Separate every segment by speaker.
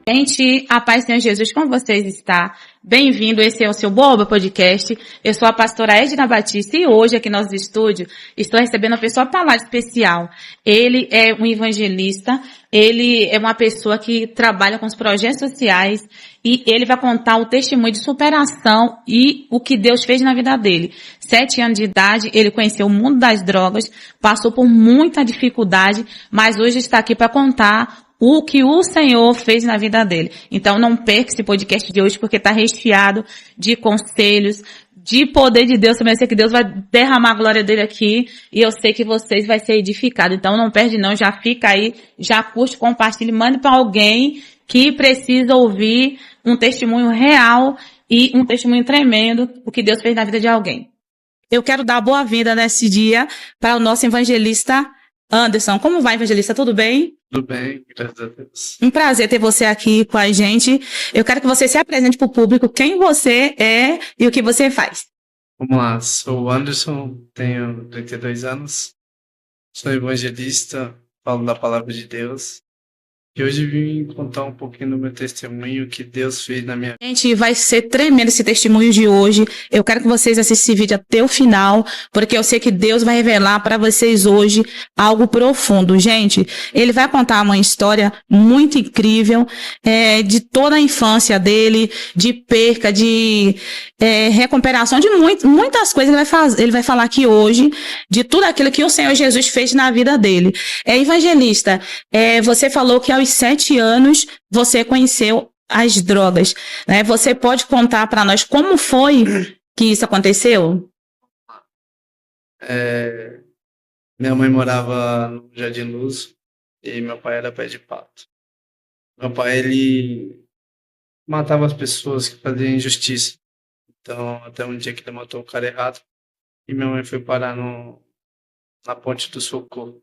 Speaker 1: Gente, a paz do Senhor Jesus, como vocês estão? Bem-vindo, esse é o seu Boa Podcast. Eu sou a pastora Edna Batista e hoje aqui no nosso estúdio estou recebendo uma pessoa para lá de especial. Ele é um evangelista, ele é uma pessoa que trabalha com os projetos sociais e ele vai contar o testemunho de superação e o que Deus fez na vida dele. 7 anos de idade, ele conheceu o mundo das drogas, passou por muita dificuldade, mas hoje está aqui para contar o que o Senhor fez na vida dele. Então não perca esse podcast de hoje porque está recheado de conselhos, de poder de Deus. Também eu sei que Deus vai derramar a glória dele aqui e eu sei que vocês vão ser edificados. Então não perde não, já fica aí, já curte, compartilhe, mande para alguém que precisa ouvir um testemunho real e um testemunho tremendo, o que Deus fez na vida de alguém. Eu quero dar boa-vinda nesse dia para o nosso evangelista Anderson. Como vai, evangelista? Tudo bem?
Speaker 2: Tudo bem, graças a Deus.
Speaker 1: Um prazer ter você aqui com a gente. Eu quero que você se apresente para o público, quem você é e o que você faz.
Speaker 2: Vamos lá, sou o Anderson, tenho 32 anos, sou evangelista, falo da palavra de Deus. E hoje vim contar um pouquinho do meu testemunho que Deus fez na minha vida.
Speaker 1: Gente, vai ser tremendo esse testemunho de hoje. Eu quero que vocês assistam esse vídeo até o final, porque eu sei que Deus vai revelar para vocês hoje algo profundo. Gente, ele vai contar uma história muito incrível, de toda a infância dele, de perca, de recuperação, de muitas coisas ele vai falar aqui hoje, de tudo aquilo que o Senhor Jesus fez na vida dele. Evangelista, você falou que aos 7 anos você conheceu as drogas, né? Você pode contar para nós como foi que isso aconteceu?
Speaker 2: Minha mãe morava no Jardim Luz e meu pai era pé de pato. Meu pai, ele matava as pessoas que faziam injustiça. Então, até um dia que ele matou o cara errado e minha mãe foi parar na Ponte do Socorro.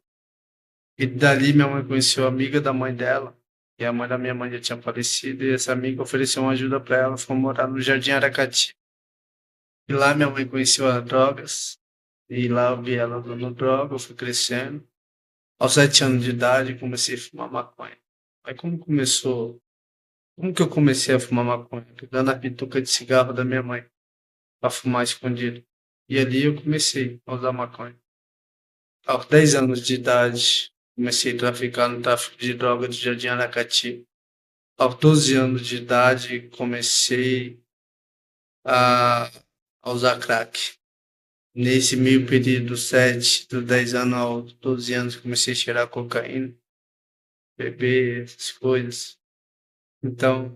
Speaker 2: E dali minha mãe conheceu a amiga da mãe dela, e a mãe da minha mãe já tinha falecido, e essa amiga ofereceu uma ajuda para ela, foi morar no Jardim Aracati. E lá minha mãe conheceu as drogas, e lá eu vi ela dando droga, eu fui crescendo. Aos 7 anos de idade comecei a fumar maconha. Aí como que eu comecei a fumar maconha? Dando a bituca de cigarro da minha mãe, para fumar escondido. E ali eu comecei a usar maconha. Aos 10 anos de idade, comecei a traficar no tráfico de droga do Jardim Aracati. Aos 12 anos de idade, comecei a usar crack. Nesse meio período, dos 10 anos aos 12 anos, comecei a cheirar cocaína, beber, essas coisas. Então,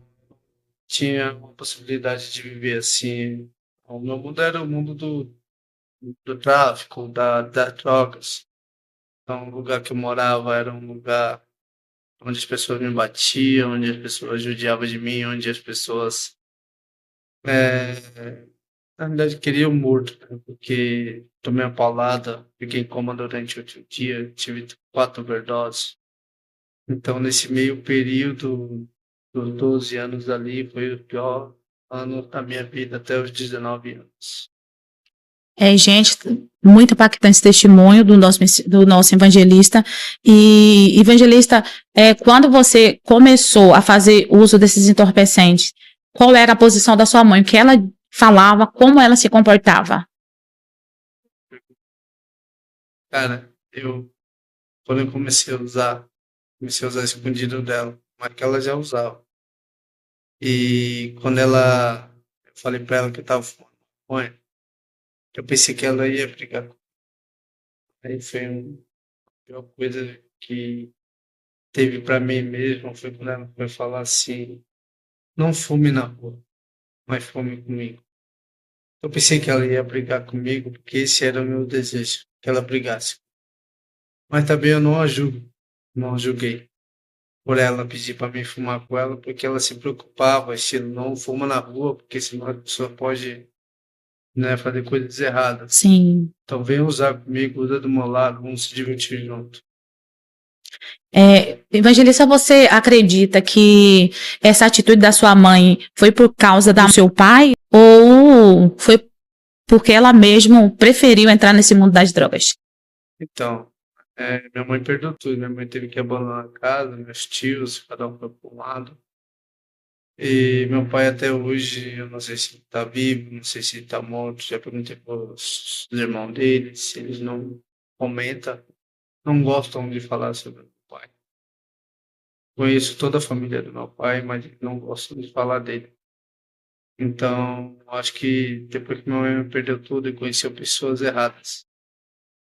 Speaker 2: tinha uma possibilidade de viver assim. O meu mundo era o mundo do tráfico, das drogas. Então, o lugar que eu morava era um lugar onde as pessoas me batiam, onde as pessoas judiavam de mim, onde as pessoas, na verdade, queriam morto, né? Porque tomei uma paulada, fiquei em coma durante 8 dias, tive 4 overdoses. Então, nesse meio período dos 12 anos ali, foi o pior ano da minha vida até os 19 anos.
Speaker 1: Gente, muito impactante esse testemunho do nosso evangelista. E, evangelista, quando você começou a fazer uso desses entorpecentes, qual era a posição da sua mãe? O que ela falava? Como ela se comportava?
Speaker 2: Cara, quando eu comecei a usar escondido dela, mas que ela já usava. E quando eu falei pra ela que eu tava fumando maconha, eu pensei que ela ia brigar comigo. Aí foi a pior coisa que teve pra mim mesmo, foi quando ela foi falar assim, não fume na rua, mas fume comigo. Eu pensei que ela ia brigar comigo, porque esse era o meu desejo, que ela brigasse. Mas também eu não a julguei por ela pedir para mim fumar com ela, porque ela se preocupava, se não fuma na rua, porque senão a pessoa pode, né, fazer coisas erradas.
Speaker 1: Sim.
Speaker 2: Então vem usar comigo, usa do meu lado, vamos se divertir junto.
Speaker 1: Evangelista, você acredita que essa atitude da sua mãe foi por causa do seu pai ou foi porque ela mesma preferiu entrar nesse mundo das drogas?
Speaker 2: Então, minha mãe perdeu tudo. Minha mãe teve que abandonar a casa, meus tios, cada um foi para um lado. E meu pai até hoje, eu não sei se ele está vivo, não sei se ele está morto. Já perguntei para os irmãos dele, se eles não comentam, não gostam de falar sobre meu pai. Conheço toda a família do meu pai, mas não gostam de falar dele. Então, acho que depois que minha mãe me perdeu tudo e conheceu pessoas erradas,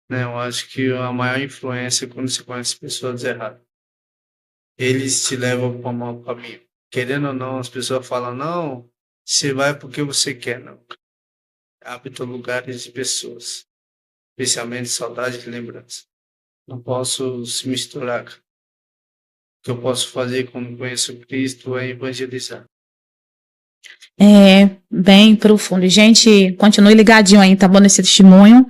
Speaker 2: né? Eu acho que a maior influência é quando você conhece pessoas erradas. Eles te levam para o mau caminho. Querendo ou não, as pessoas falam, não, você vai porque você quer, não. Hábito, lugares e pessoas, especialmente saudade e lembrança. Não posso se misturar. O que eu posso fazer quando conheço Cristo é evangelizar.
Speaker 1: É bem profundo. E, gente, continue ligadinho aí, tá bom, nesse testemunho.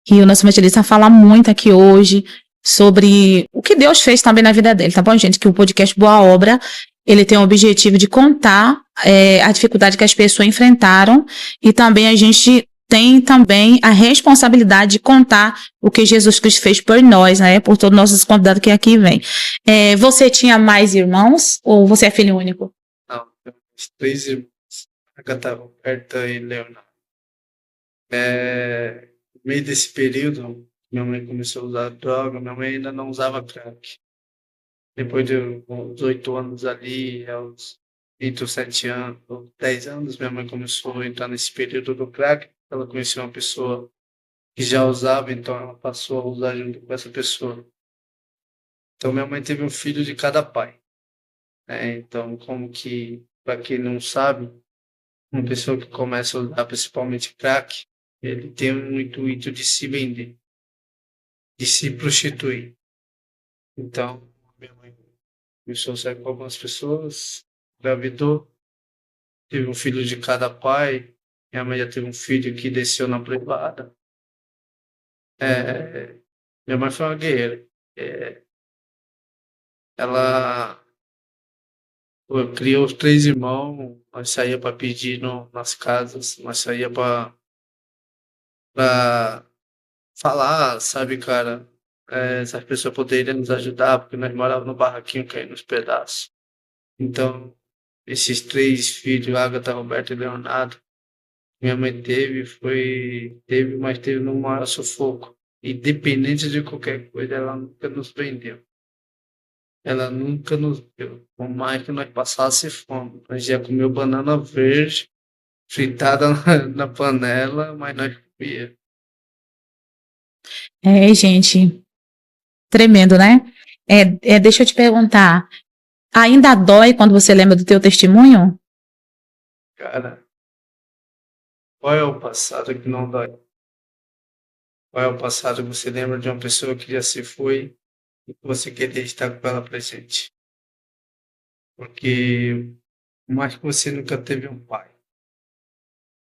Speaker 1: Que o nosso evangelista fala muito aqui hoje sobre o que Deus fez também na vida dele, tá bom, gente? Que o podcast Boa Obra, ele tem o objetivo de contar a dificuldade que as pessoas enfrentaram e também a gente tem também a responsabilidade de contar o que Jesus Cristo fez por nós, né? Por todos os nossos convidados que aqui vêm. Você tinha mais irmãos ou você é filho único?
Speaker 2: Não, temos três irmãos, Agatha, Roberta e Leonardo. No meio desse período, minha mãe começou a usar droga, minha mãe ainda não usava crack. Depois de uns 8 anos ali, entre os 7 anos, ou 10 anos, minha mãe começou a entrar nesse período do crack. Ela conheceu uma pessoa que já usava, então ela passou a usar junto com essa pessoa. Então minha mãe teve um filho de cada pai, né? Então, como que, para quem não sabe, uma pessoa que começa a usar principalmente crack, ele tem um intuito de se vender, de se prostituir. Então, minha mãe começou a sair com algumas pessoas, engravidou, teve um filho de cada pai. Minha mãe já teve um filho que desceu na privada. É, minha mãe foi uma guerreira. É, ela criou os três irmãos, nós saía para pedir nas casas, nós saía para falar, sabe, cara, se as pessoas poderiam nos ajudar, porque nós morávamos no barraquinho caindo nos pedaços. Então, esses três filhos, Agatha, Roberto e Leonardo, minha mãe mas teve no maior sufoco. Independente de qualquer coisa, ela nunca nos prendeu. Ela nunca nos deu. Por mais que nós passasse fome. Nós já comeu banana verde, fritada na panela, mas nós comia.
Speaker 1: Gente, tremendo, né? Deixa eu te perguntar, ainda dói quando você lembra do teu testemunho?
Speaker 2: Cara, qual é o passado que não dói? Qual é o passado que você lembra de uma pessoa que já se foi e que você queria estar com ela presente? Porque, por mais que você nunca teve um pai,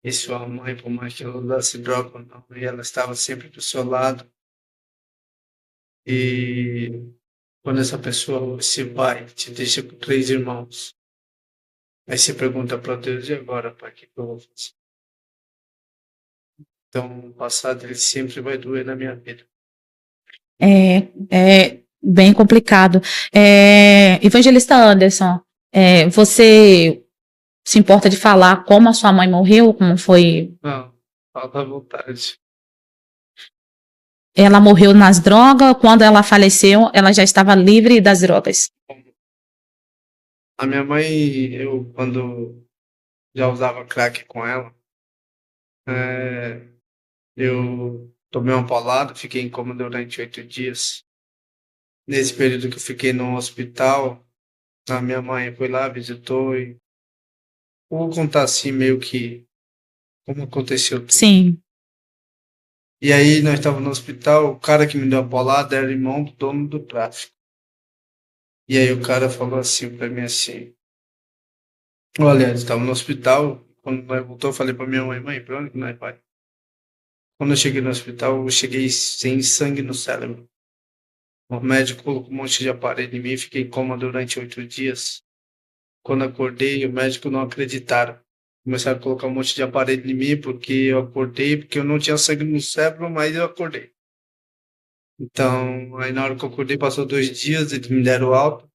Speaker 2: e sua mãe, por mais que ela usasse droga ou não, e ela estava sempre do seu lado. E quando essa pessoa se vai, te deixa com três irmãos, aí você pergunta para Deus, e agora, pai, o que eu vou fazer? Então, o passado ele sempre vai doer na minha vida.
Speaker 1: É bem complicado. Evangelista Anderson, você se importa de falar como a sua mãe morreu? Como foi?
Speaker 2: Não, falta a vontade.
Speaker 1: Ela morreu nas drogas. Quando ela faleceu, ela já estava livre das drogas.
Speaker 2: A minha mãe, eu, quando já usava crack com ela, é, eu tomei uma paulada, fiquei em coma durante 8 dias. Nesse período que eu fiquei no hospital, a minha mãe foi lá, visitou e vou contar assim meio que como aconteceu tudo.
Speaker 1: Sim.
Speaker 2: E aí nós estávamos no hospital, o cara que me deu a paulada era irmão do dono do tráfico. E aí o cara falou assim pra mim assim, olha, eu estava no hospital, quando nós voltou eu falei pra minha mãe, mãe, pra onde que nós vai? Quando eu cheguei no hospital, eu cheguei sem sangue no cérebro. O médico colocou um monte de aparelho em mim, fiquei em coma durante 8 dias. Quando acordei, o médico não acreditaram. Começaram a colocar um monte de aparelho em mim porque eu acordei, porque eu não tinha sangue no cérebro, mas eu acordei. Então, aí na hora que eu acordei, passou 2 dias, eles me deram alta.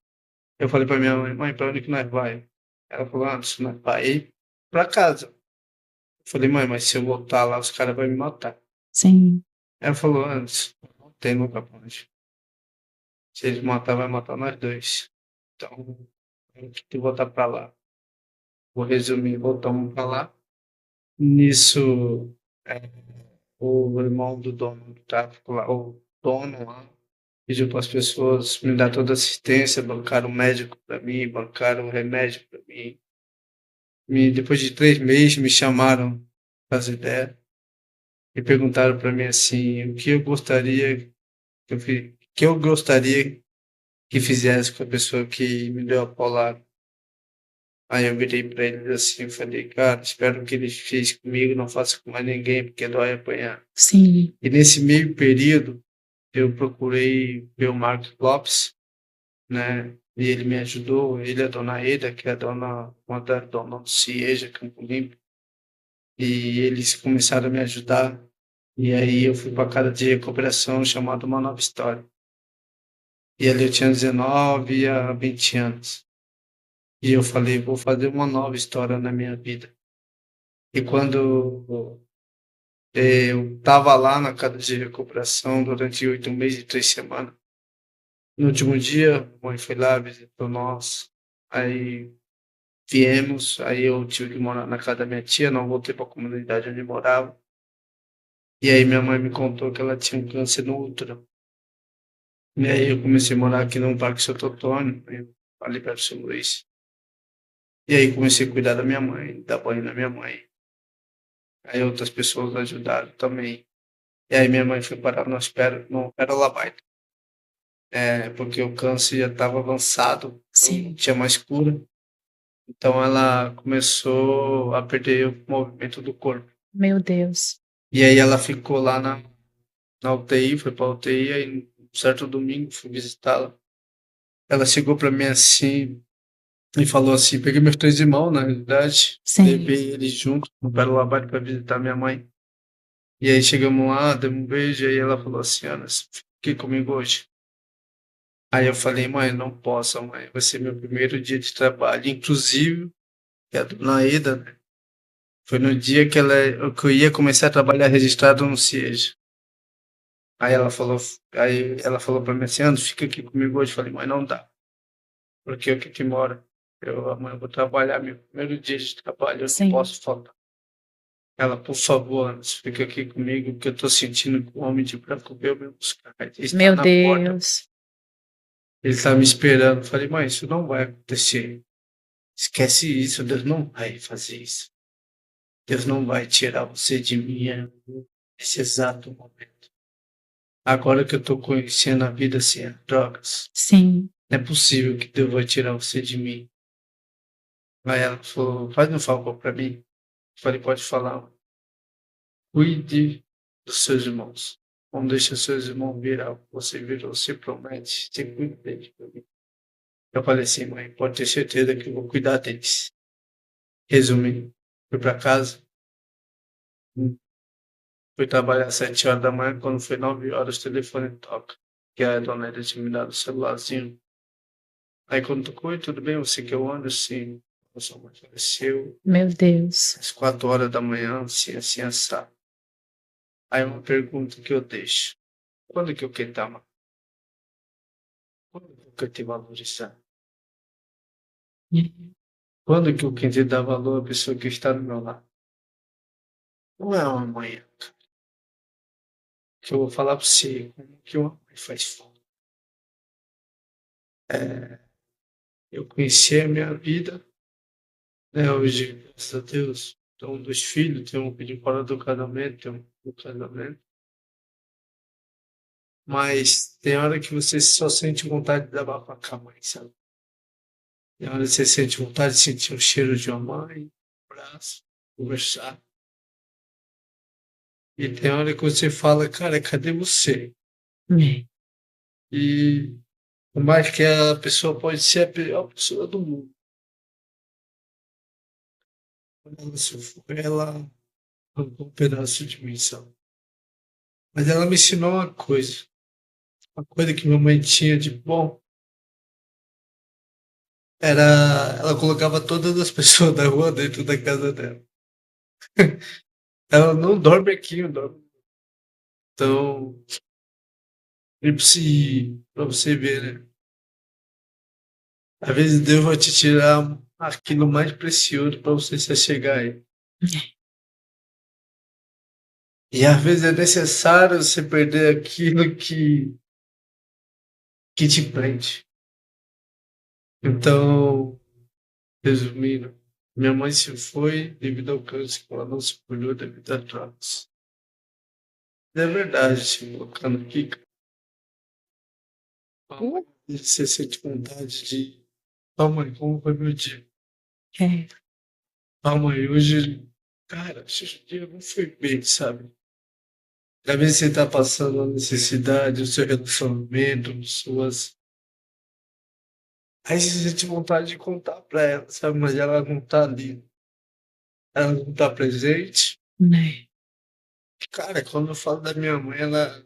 Speaker 2: Eu falei pra minha mãe, mãe, pra onde que nós vai? Ela falou, Anderson, não é pra ir pra casa. Eu falei, mãe, mas se eu voltar lá, os caras vão me matar.
Speaker 1: Sim.
Speaker 2: Ela falou, Anderson, não tem nunca pode. Se eles matar, vai matar nós dois. Então, tem que voltar pra lá. Vou resumir, voltamos pra lá. Nisso, é, o irmão do dono do tráfico lá, o dono lá, pediu para as pessoas me dar toda assistência, bancaram um médico para mim, bancaram um remédio para mim. Depois de 3 meses me chamaram para as ideias e perguntaram para mim assim, o que eu gostaria que eu gostaria que fizesse com a pessoa que me deu a palavra. Aí eu virei para eles assim, e falei, cara, espero que ele fez comigo, não faça com mais ninguém, porque dói apanhar.
Speaker 1: Sim.
Speaker 2: E nesse meio período, eu procurei ver o Marcos Lopes, né? E ele me ajudou, ele e a dona Eda, que é a dona, uma da dona do CIEJA, Campo Limpo, e eles começaram a me ajudar. E aí eu fui para a casa de recuperação chamada Uma Nova História. E ali eu tinha 19 a 20 anos. E eu falei, vou fazer uma nova história na minha vida. E quando eu estava lá na casa de recuperação durante 8 meses e 3 semanas, no último dia, a mãe foi lá, visitou nós. Aí viemos, aí eu tive que morar na casa da minha tia, não voltei para a comunidade onde eu morava. E aí minha mãe me contou que ela tinha um câncer no útero. E aí eu comecei a morar aqui no Parque Santo Antônio, ali perto do São Luís. E aí comecei a cuidar da minha mãe, dar banho na minha mãe. Aí outras pessoas ajudaram também. E aí minha mãe foi parar no Perolabaita. Porque o câncer já estava avançado, não tinha mais cura. Então ela começou a perder o movimento do corpo.
Speaker 1: Meu Deus.
Speaker 2: E aí ela ficou lá na UTI, foi pra UTI, aí um certo domingo fui visitá-la. Ela chegou pra mim assim e falou assim, peguei meus 3 irmãos, na realidade,
Speaker 1: Sim.
Speaker 2: levei eles juntos no Belo Labade pra visitar minha mãe. E aí chegamos lá, demos um beijo, e aí ela falou assim, Ana, fique comigo hoje. Aí eu falei, mãe, não posso, mãe, vai ser meu primeiro dia de trabalho, inclusive, que é a dona Eda, né? Foi no dia que eu ia começar a trabalhar registrado no CIEJA. Aí ela falou pra mim assim, André, fica aqui comigo hoje. Eu falei, mãe, não dá. Porque eu que te moro. Amanhã eu vou trabalhar, meu primeiro dia de trabalho, eu não posso faltar. Ela, por favor, André, fica aqui comigo, porque eu tô sentindo que o homem de branco veio me buscar. Ele está
Speaker 1: Meu
Speaker 2: na porta.
Speaker 1: Deus.
Speaker 2: Ele tá me esperando. Eu falei, mãe, isso não vai acontecer. Esquece isso, Deus não vai fazer isso. Deus não vai tirar você de mim nesse exato momento. Agora que eu tô conhecendo a vida sem drogas,
Speaker 1: Sim.
Speaker 2: não é possível que Deus vai tirar você de mim. Aí ela falou, faz um favor para mim. Eu falei, pode falar. Cuide dos seus irmãos. Não deixe os seus irmãos virar o que você virou. Você promete, você cuida deles para mim. Eu falei assim, mãe, pode ter certeza que eu vou cuidar deles. Resumindo, fui para casa, fui trabalhar às 7 horas da manhã, quando foi 9 horas o telefone toca. Que a dona Eda tinha me dado o celularzinho. Aí quando tocou, oi, tudo bem? Você que eu ando, assim, a sua mãe faleceu.
Speaker 1: Meu Deus.
Speaker 2: Às 4 horas da manhã, assim, assim, assado. Aí uma pergunta que eu deixo. Quando que eu quero te amar? Quando que eu quero te valorizar? Quando que eu quero te dar valor à pessoa que está do meu lado? Não é uma mãe que eu vou falar para você como que uma mãe faz falta. Eu conheci a minha vida, né? Hoje, graças a Deus, tenho 2 filhos, tenho um filho fora do casamento, tenho um do casamento. Mas tem hora que você só sente vontade de dar com a mãe, sabe? Tem hora que você sente vontade de sentir o cheiro de uma mãe, um abraço, conversar. E tem hora que você fala, cara, cadê você? E por mais que a pessoa pode ser a pior pessoa do mundo, quando ela se for, ela arrancou um pedaço de mim, sabe? Mas ela me ensinou uma coisa que minha mãe tinha de bom, ela colocava todas as pessoas da rua dentro da casa dela. Ela não dorme aqui, não dorme. Então, pra você ver, né? Às vezes Deus vai te tirar aquilo mais precioso para você se chegar a ele. E às vezes é necessário você perder aquilo que te prende. Então, resumindo, minha mãe se foi devido ao câncer que ela não se cuidou devido a drogas. É verdade, se colocando aqui, calma, você sente vontade de. Calma aí, como foi meu dia?
Speaker 1: É,
Speaker 2: Calma aí, hoje, cara, hoje o dia não foi bem, sabe? Às vezes você tá passando uma necessidade, o seu relacionamento, suas. Aí você sente vontade de contar pra ela, sabe? Mas ela não tá ali, ela não tá presente.
Speaker 1: né?
Speaker 2: Cara, quando eu falo da minha mãe, ela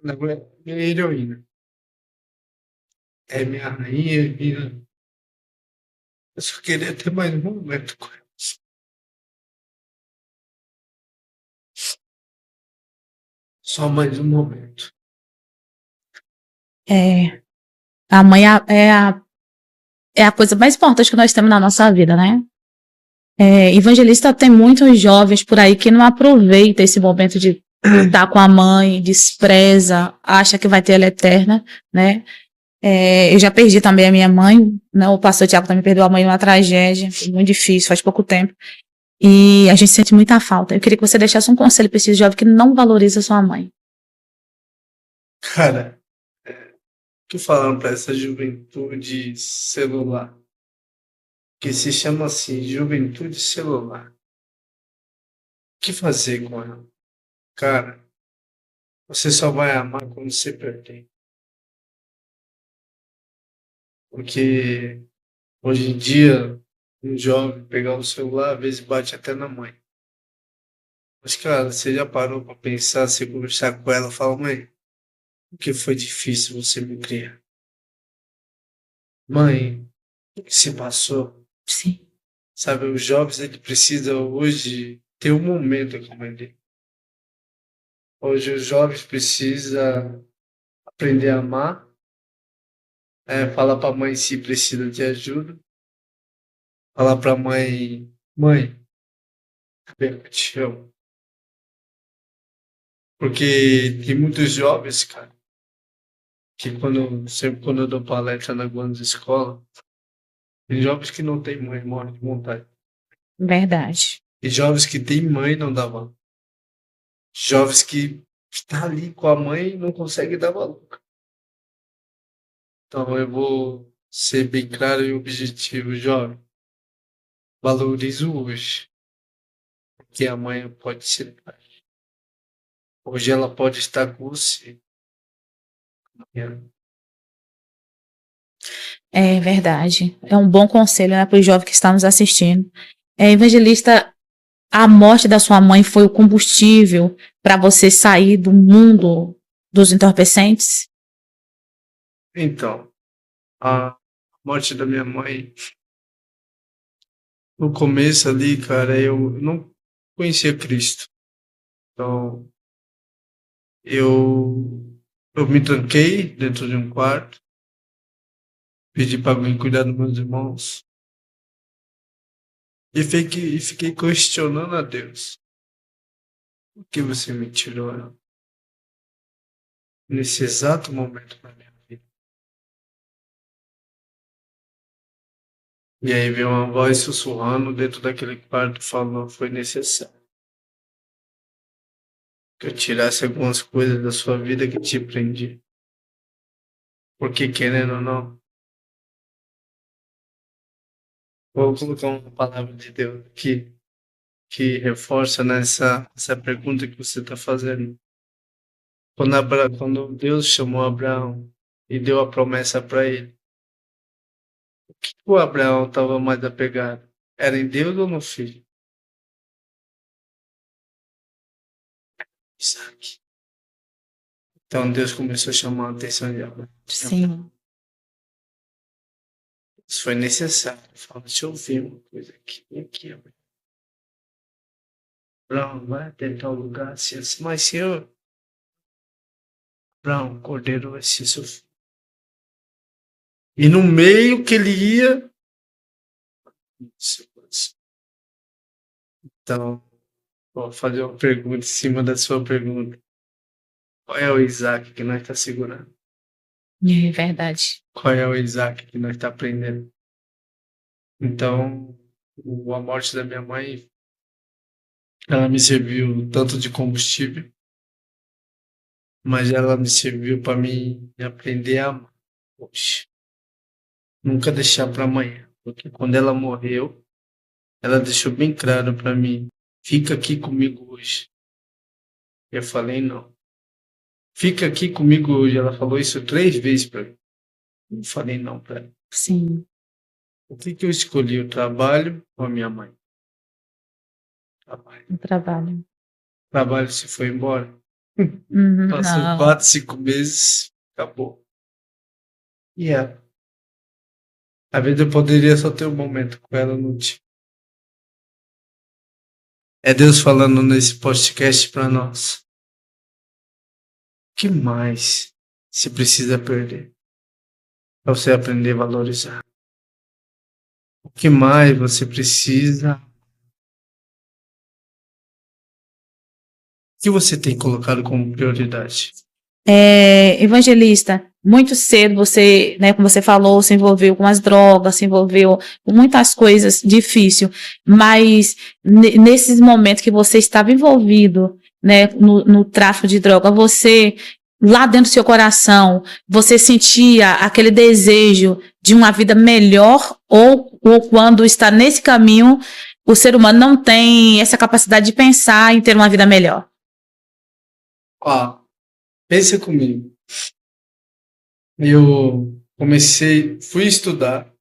Speaker 2: é minha heroína. É minha rainha, minha. Eu só queria ter mais um momento com ela. Só mais um momento.
Speaker 1: É, a mãe é a coisa mais importante que nós temos na nossa vida, né? É, evangelista tem muitos jovens por aí que não aproveita esse momento de estar com a mãe, despreza, acha que vai ter ela eterna, né? É, eu já perdi também a minha mãe, né? O pastor Tiago também perdeu a mãe numa tragédia, foi muito difícil, faz pouco tempo. E a gente sente muita falta. Eu queria que você deixasse um conselho para esse jovem que não valoriza sua mãe.
Speaker 2: Cara, o que falaram pra essa juventude celular? Que se chama assim, juventude celular. O que fazer com ela? Cara, você só vai amar quando você perder. Porque hoje em dia, um jovem pegar o celular, às vezes bate até na mãe. Mas, cara, você já parou pra pensar, você conversar com ela e falar, mãe, o que foi difícil você me criar? Mãe, o que se passou?
Speaker 1: Sim.
Speaker 2: Sabe, os jovens, ele precisa hoje ter um momento com a mãe dele. Hoje os jovens precisam aprender a amar, falar pra mãe se precisa de ajuda, falar pra mãe, mãe, eu te amo. Porque tem muitos jovens, cara, que sempre quando eu dou palestra na Guanas Escola, tem jovens que não têm mãe, morrem de vontade.
Speaker 1: Verdade.
Speaker 2: E jovens que têm mãe não dá valor. Jovens que está ali com a mãe e não consegue dar valor. Então eu vou ser bem claro e objetivo, jovem. Valorize o hoje, porque amanhã pode ser tarde. Hoje ela pode estar com você. Amanhã.
Speaker 1: É verdade. É um bom conselho, né, para o jovem que está nos assistindo. É, evangelista, a morte da sua mãe foi o combustível para você sair do mundo dos entorpecentes?
Speaker 2: Então, a morte da minha mãe, no começo ali, cara, eu não conhecia Cristo. Então, eu me tranquei dentro de um quarto, pedi para alguém cuidar dos meus irmãos e fiquei questionando a Deus. Por que você me tirou ela nesse exato momento da minha vida? E aí veio uma voz sussurrando dentro daquele quarto falando, foi necessário que eu tirasse algumas coisas da sua vida que te prendi. Porque querendo ou não, vou colocar uma palavra de Deus aqui que reforça essa pergunta que você está fazendo. Quando Deus chamou Abraão e deu a promessa para ele, o que o Abraão estava mais apegado? Era em Deus ou no filho? Isaac. Então Deus começou a chamar a atenção de Abraão.
Speaker 1: Sim.
Speaker 2: Isso foi necessário. Fala, deixa eu ver uma coisa aqui. Aqui, ó. Brown, vai até tal lugar, assim, assim. Mas, senhor, Brown, o cordeiro vai ser seu filho. E no meio que ele ia... Então, vou fazer uma pergunta em cima da sua pergunta. Qual é o Isaac que nós está segurando?
Speaker 1: É verdade.
Speaker 2: Qual é o Isaac que nós está aprendendo? Então, a morte da minha mãe, ela me serviu tanto de combustível, mas ela me serviu para mim aprender a amar. Poxa, nunca deixar para amanhã, porque quando ela morreu, ela deixou bem claro para mim: fica aqui comigo hoje. Eu falei: não. Fica aqui comigo hoje. Ela falou isso 3 vezes para mim. Eu falei não para ela.
Speaker 1: Sim.
Speaker 2: O que eu escolhi? O trabalho ou a minha mãe? Trabalho.
Speaker 1: O trabalho.
Speaker 2: O trabalho se foi embora. Passou
Speaker 1: Não.
Speaker 2: 4, 5 meses, acabou. E ela? Às vezes eu poderia só ter um momento com ela, não tive. É Deus falando nesse podcast para nós. O que mais se precisa perder para você aprender a valorizar? O que mais você precisa? O que você tem colocado como prioridade?
Speaker 1: Evangelista, muito cedo você, né, como você falou, se envolveu com as drogas, se envolveu com muitas coisas difíceis, mas nesses momentos que você estava envolvido, né, no tráfico de droga, você, lá dentro do seu coração, você sentia aquele desejo de uma vida melhor ou quando está nesse caminho, o ser humano não tem essa capacidade de pensar em ter uma vida melhor?
Speaker 2: Ó, pensa comigo. Eu fui estudar,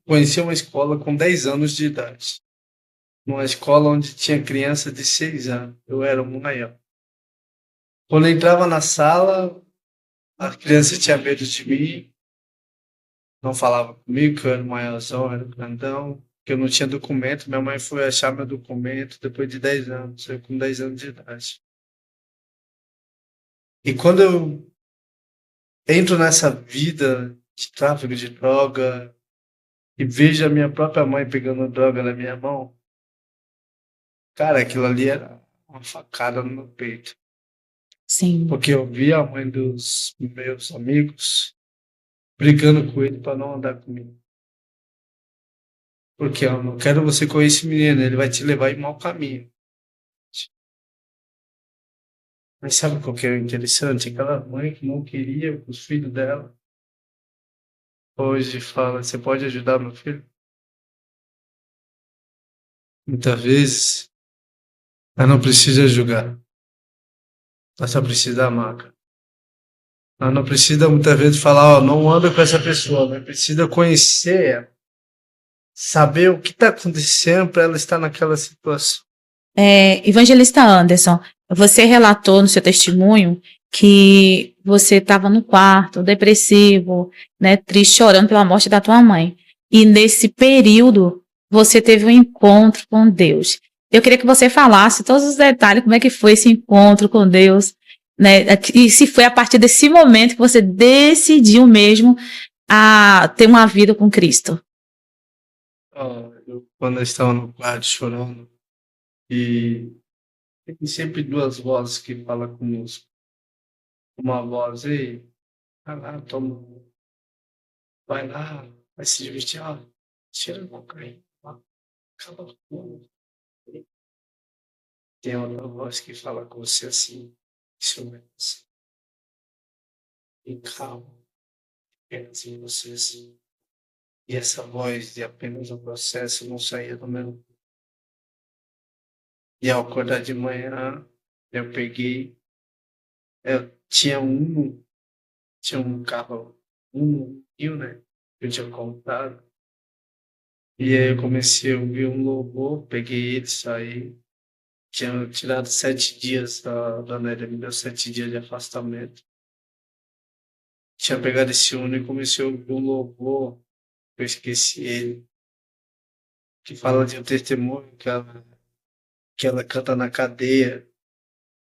Speaker 2: conheci uma escola com 10 anos de idade. Numa escola onde tinha criança de 6 anos. Eu era o maior. Quando eu entrava na sala, a criança tinha medo de mim, não falava comigo, que eu era o maiorzão, era o grandão, que eu não tinha documento. Minha mãe foi achar meu documento depois de 10 anos, eu com 10 anos de idade. E quando eu entro nessa vida de tráfico de droga e vejo a minha própria mãe pegando droga na minha mão, cara, aquilo ali era uma facada no meu peito.
Speaker 1: Sim.
Speaker 2: Porque eu vi a mãe dos meus amigos brigando com ele para não andar comigo. Porque eu não quero você com esse menino, ele vai te levar em mau caminho. Mas sabe qual que é o interessante? Aquela mãe que não queria os filhos dela, hoje fala: você pode ajudar meu filho? Muitas vezes, ela não precisa julgar, ela só precisa amar, cara. Ela não precisa muitas vezes falar: ó, não anda com essa pessoa, mas precisa conhecer ela, saber o que está acontecendo para ela estar naquela situação.
Speaker 1: Evangelista Anderson, você relatou no seu testemunho que você estava no quarto, depressivo, né, triste, chorando pela morte da tua mãe. E nesse período, você teve um encontro com Deus. Eu queria que você falasse todos os detalhes, como é que foi esse encontro com Deus, né? E se foi a partir desse momento que você decidiu mesmo a ter uma vida com Cristo.
Speaker 2: Quando eu estava no quarto chorando, e tem sempre duas vozes que falam conosco. Uma voz: ei, vai lá, toma, vai lá, vai se divertir, ó, tira a cocaína, ó, acaba com. Tem outra voz que fala com você assim: isso mesmo, assim, e calma, apenas em você assim. E essa voz de apenas um processo não saía do meu. E ao acordar de manhã, eu peguei, eu tinha um carro, né? Eu tinha comprado. E aí eu comecei a ouvir um louvor, peguei ele, saí. Tinha tirado 7 dias, a dona Nélia me deu 7 dias de afastamento. Tinha pegado esse Uno e comecei a ouvir um louvor. eu esqueci ele, que fala de um testemunho que ela canta na cadeia.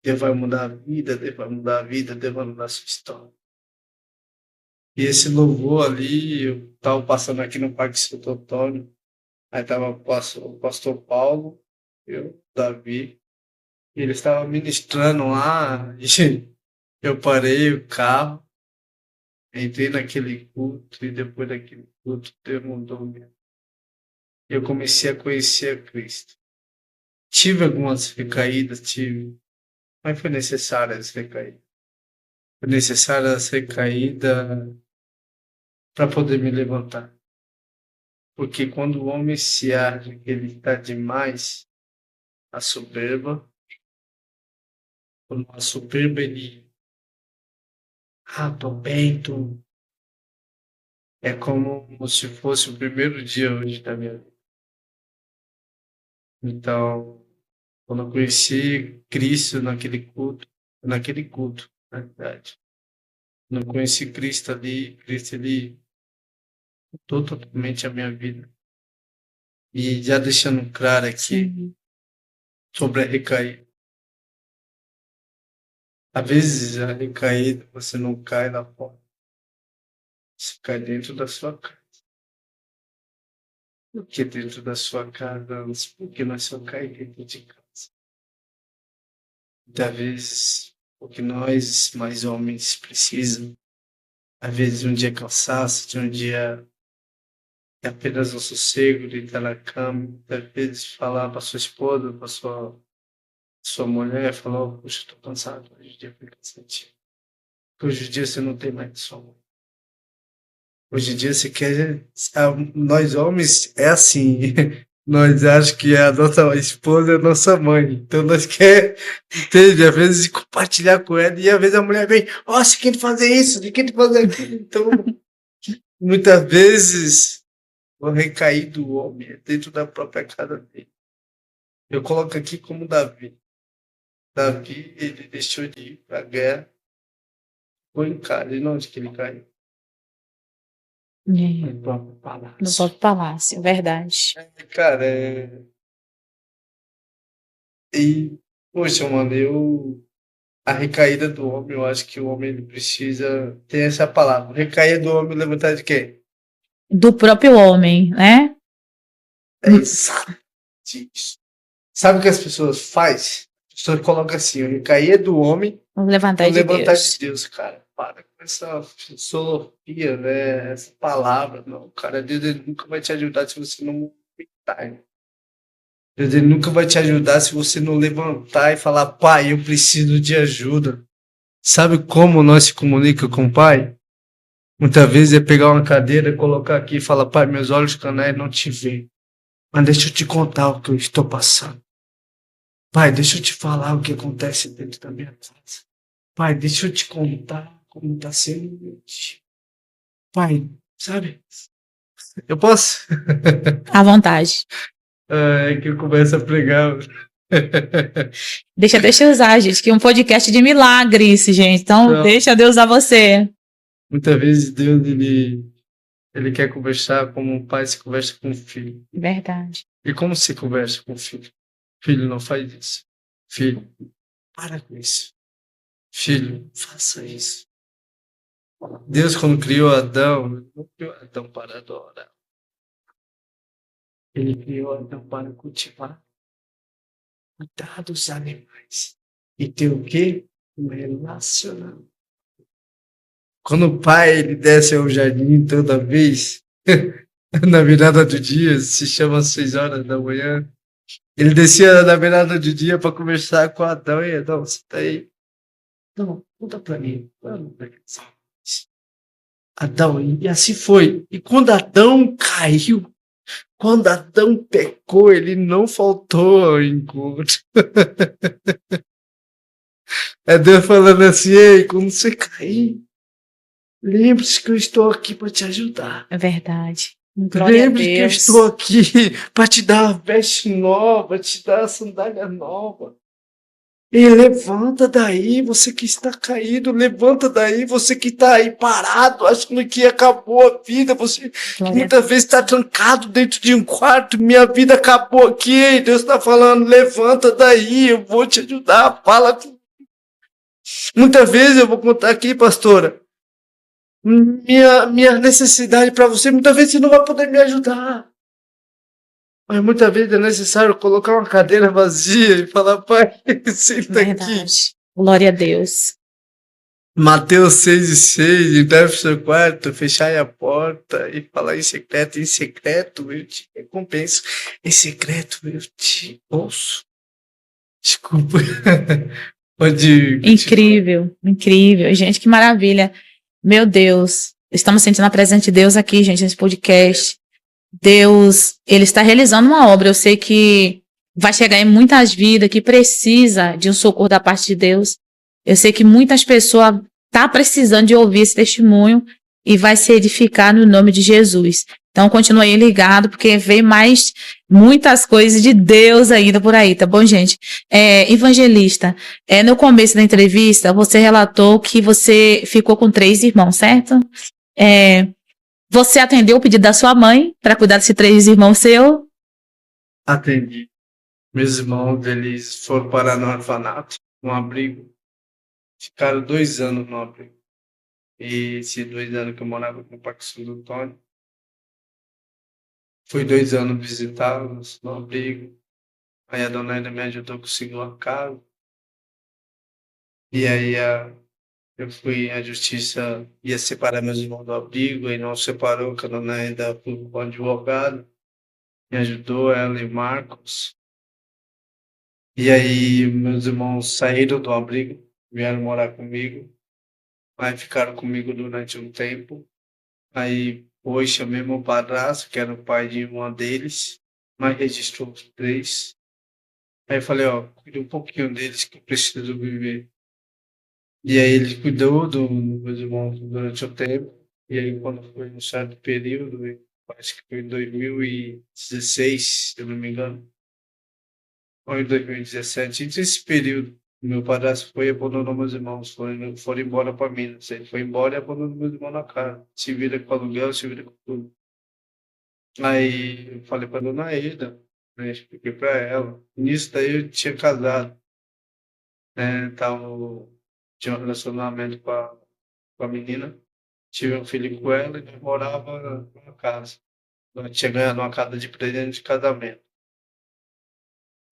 Speaker 2: Deus vai mudar a vida, Deus vai mudar a vida, Deus vai mudar a sua história. E esse louvor ali, eu estava passando aqui no Parque Santo Antônio, aí estava o pastor Paulo, eu, Davi, e ele estava ministrando lá, e eu parei o carro, entrei naquele culto, e depois daquele culto, Deus mudou mesmo. Eu comecei a conhecer a Cristo. Tive algumas recaídas, mas foi necessária essa recaída. Foi necessária essa recaída para poder me levantar. Porque quando o homem se acha que ele está demais, a soberba, quando a soberba ele, tô bem, é como se fosse o primeiro dia hoje da minha vida. Então, quando eu conheci Cristo naquele culto, na verdade, quando eu conheci Cristo ali, Cristo ele mudou totalmente a minha vida. E já deixando claro aqui sobre a recaída. Às vezes a recaída você não cai lá fora, você cai dentro da sua casa. Por que dentro da sua casa? Porque nós só cai dentro de casa. Muitas vezes, o que nós, mais homens, precisam, às vezes um dia cansaço, de um dia é apenas um sossego, de estar na cama, às vezes falar para sua esposa, para sua mulher, falar, poxa, estou cansado, hoje o dia foi cansativo. Porque hoje em dia você não tem mais sua mãe. Hoje em dia você quer. Nós homens é assim. Nós achamos que a nossa esposa é a nossa mãe. Então nós quer, entende? Às vezes compartilhar com ela e às vezes a mulher vem, você quer fazer isso, você quer fazer aquilo. Então, muitas vezes o recair do homem é dentro da própria casa dele. Eu coloco aqui como Davi. Davi, ele deixou de ir para a guerra, foi em casa. E onde que ele caiu? No próprio palácio.
Speaker 1: No próprio palácio, verdade.
Speaker 2: Cara, E, poxa, mano, a recaída do homem, eu acho que o homem ele precisa ter essa palavra. Recaída do homem, levantar de quê?
Speaker 1: Do próprio homem, né?
Speaker 2: É exato isso. Sabe o que as pessoas fazem? As pessoas colocam assim, o recair do homem,
Speaker 1: O levantar
Speaker 2: o
Speaker 1: de
Speaker 2: levantar
Speaker 1: Deus.
Speaker 2: de Deus, cara. Para com essa filosofia, né? Essa palavra, não. Cara, Deus ele nunca vai te ajudar se você não movimentar, né? Deus ele nunca vai te ajudar se você não levantar e falar, pai, eu preciso de ajuda. Sabe como nós se comunica com o pai? Muitas vezes é pegar uma cadeira, colocar aqui e falar, pai, meus olhos canais não te veem. Mas deixa eu te contar o que eu estou passando. Pai, deixa eu te falar o que acontece dentro da minha casa. Pai, deixa eu te contar como está sendo meu dia. Pai, sabe? Eu posso?
Speaker 1: À vontade.
Speaker 2: É que eu começo a pregar.
Speaker 1: Deixa eu usar, gente, que é um podcast de milagres, gente. Então, deixa Deus usar você.
Speaker 2: Muitas vezes Deus, ele quer conversar como um pai se conversa com um filho.
Speaker 1: Verdade.
Speaker 2: E como se conversa com o filho? Filho, não faz isso. Filho, para com isso. Filho, faça isso. Deus, quando criou Adão, não criou Adão para adorar. Ele criou Adão para cultivar, cuidar dos animais. E ter o quê? Um relacionamento. Quando o pai ele desce ao jardim toda vez, na virada do dia, se chama 6 horas da manhã, ele descia na virada do dia para conversar com Adão. E Adão, você tá aí? Não, conta para mim. Adão, e assim foi. E quando Adão caiu, quando Adão pecou, ele não faltou ao encontro. É Deus falando assim, ei, quando você cair, lembre-se que eu estou aqui para te ajudar.
Speaker 1: É verdade. Lembre-se
Speaker 2: que eu estou aqui para te dar a veste nova, te dar a sandália nova. E levanta daí, você que está caído, levanta daí, você que está aí parado, achando que acabou a vida, você que
Speaker 1: Glória a
Speaker 2: muitas vezes está trancado dentro de um quarto, minha vida acabou aqui, e Deus está falando, levanta daí, eu vou te ajudar, fala. Muitas vezes eu vou contar aqui, pastora, minha necessidade para você, muitas vezes você não vai poder me ajudar. Mas muitas vezes é necessário colocar uma cadeira vazia e falar, pai, senta aqui.
Speaker 1: Verdade. Glória a Deus.
Speaker 2: Mateus 6:6, entrar no seu quarto, fechar a porta e falar em secreto eu te recompenso, em secreto eu te ouço. Desculpa. Pode continuar.
Speaker 1: Incrível, incrível. Gente, que maravilha. Meu Deus. Estamos sentindo a presença de Deus aqui, gente, nesse podcast. Deus, Ele está realizando uma obra. Eu sei que vai chegar em muitas vidas que precisa de um socorro da parte de Deus. Eu sei que muitas pessoas estão precisando de ouvir esse testemunho e vai se edificar no nome de Jesus. Então, continue aí ligado, porque vem mais muitas coisas de Deus ainda por aí, tá bom, gente? Evangelista, no começo da entrevista, você relatou que você ficou com 3 irmãos, certo? Você atendeu o pedido da sua mãe para cuidar desses 3 irmãos seus?
Speaker 2: Atendi. Meus irmãos, eles foram parar no orfanato, no abrigo. Ficaram 2 anos no abrigo. E esses 2 anos que eu morava com o Parque Santo Antônio, fui 2 anos visitá-los no abrigo. Aí a dona ainda me ajudou a conseguir uma casa. E aí eu fui, a justiça ia separar meus irmãos do abrigo, aí não separou, que a dona ainda foi com o advogado, me ajudou, ela e o Marcos. E aí meus irmãos saíram do abrigo, vieram morar comigo, aí ficaram comigo durante um tempo. Aí hoje chamei meu padrasto, que era o pai de uma deles, mas registrou os 3. Aí eu falei, ó, cuida um pouquinho deles que eu preciso viver. E aí ele cuidou dos meus irmãos durante o tempo. E aí quando foi um certo período, acho que foi em 2016, se eu não me engano, ou em 2017, entre esse período, meu padrasto foi e abandonou meus irmãos, foram embora para Minas. Ele foi embora e abandonou meus irmãos na casa. Se vira com aluguel, se vira com tudo. Aí eu falei pra dona Eda, né, expliquei pra ela. Nisso daí eu tinha casado, né, tinha um relacionamento com a menina. Tive um filho com ela e nós morava numa casa. Nós tinha ganhado uma casa de presente de casamento.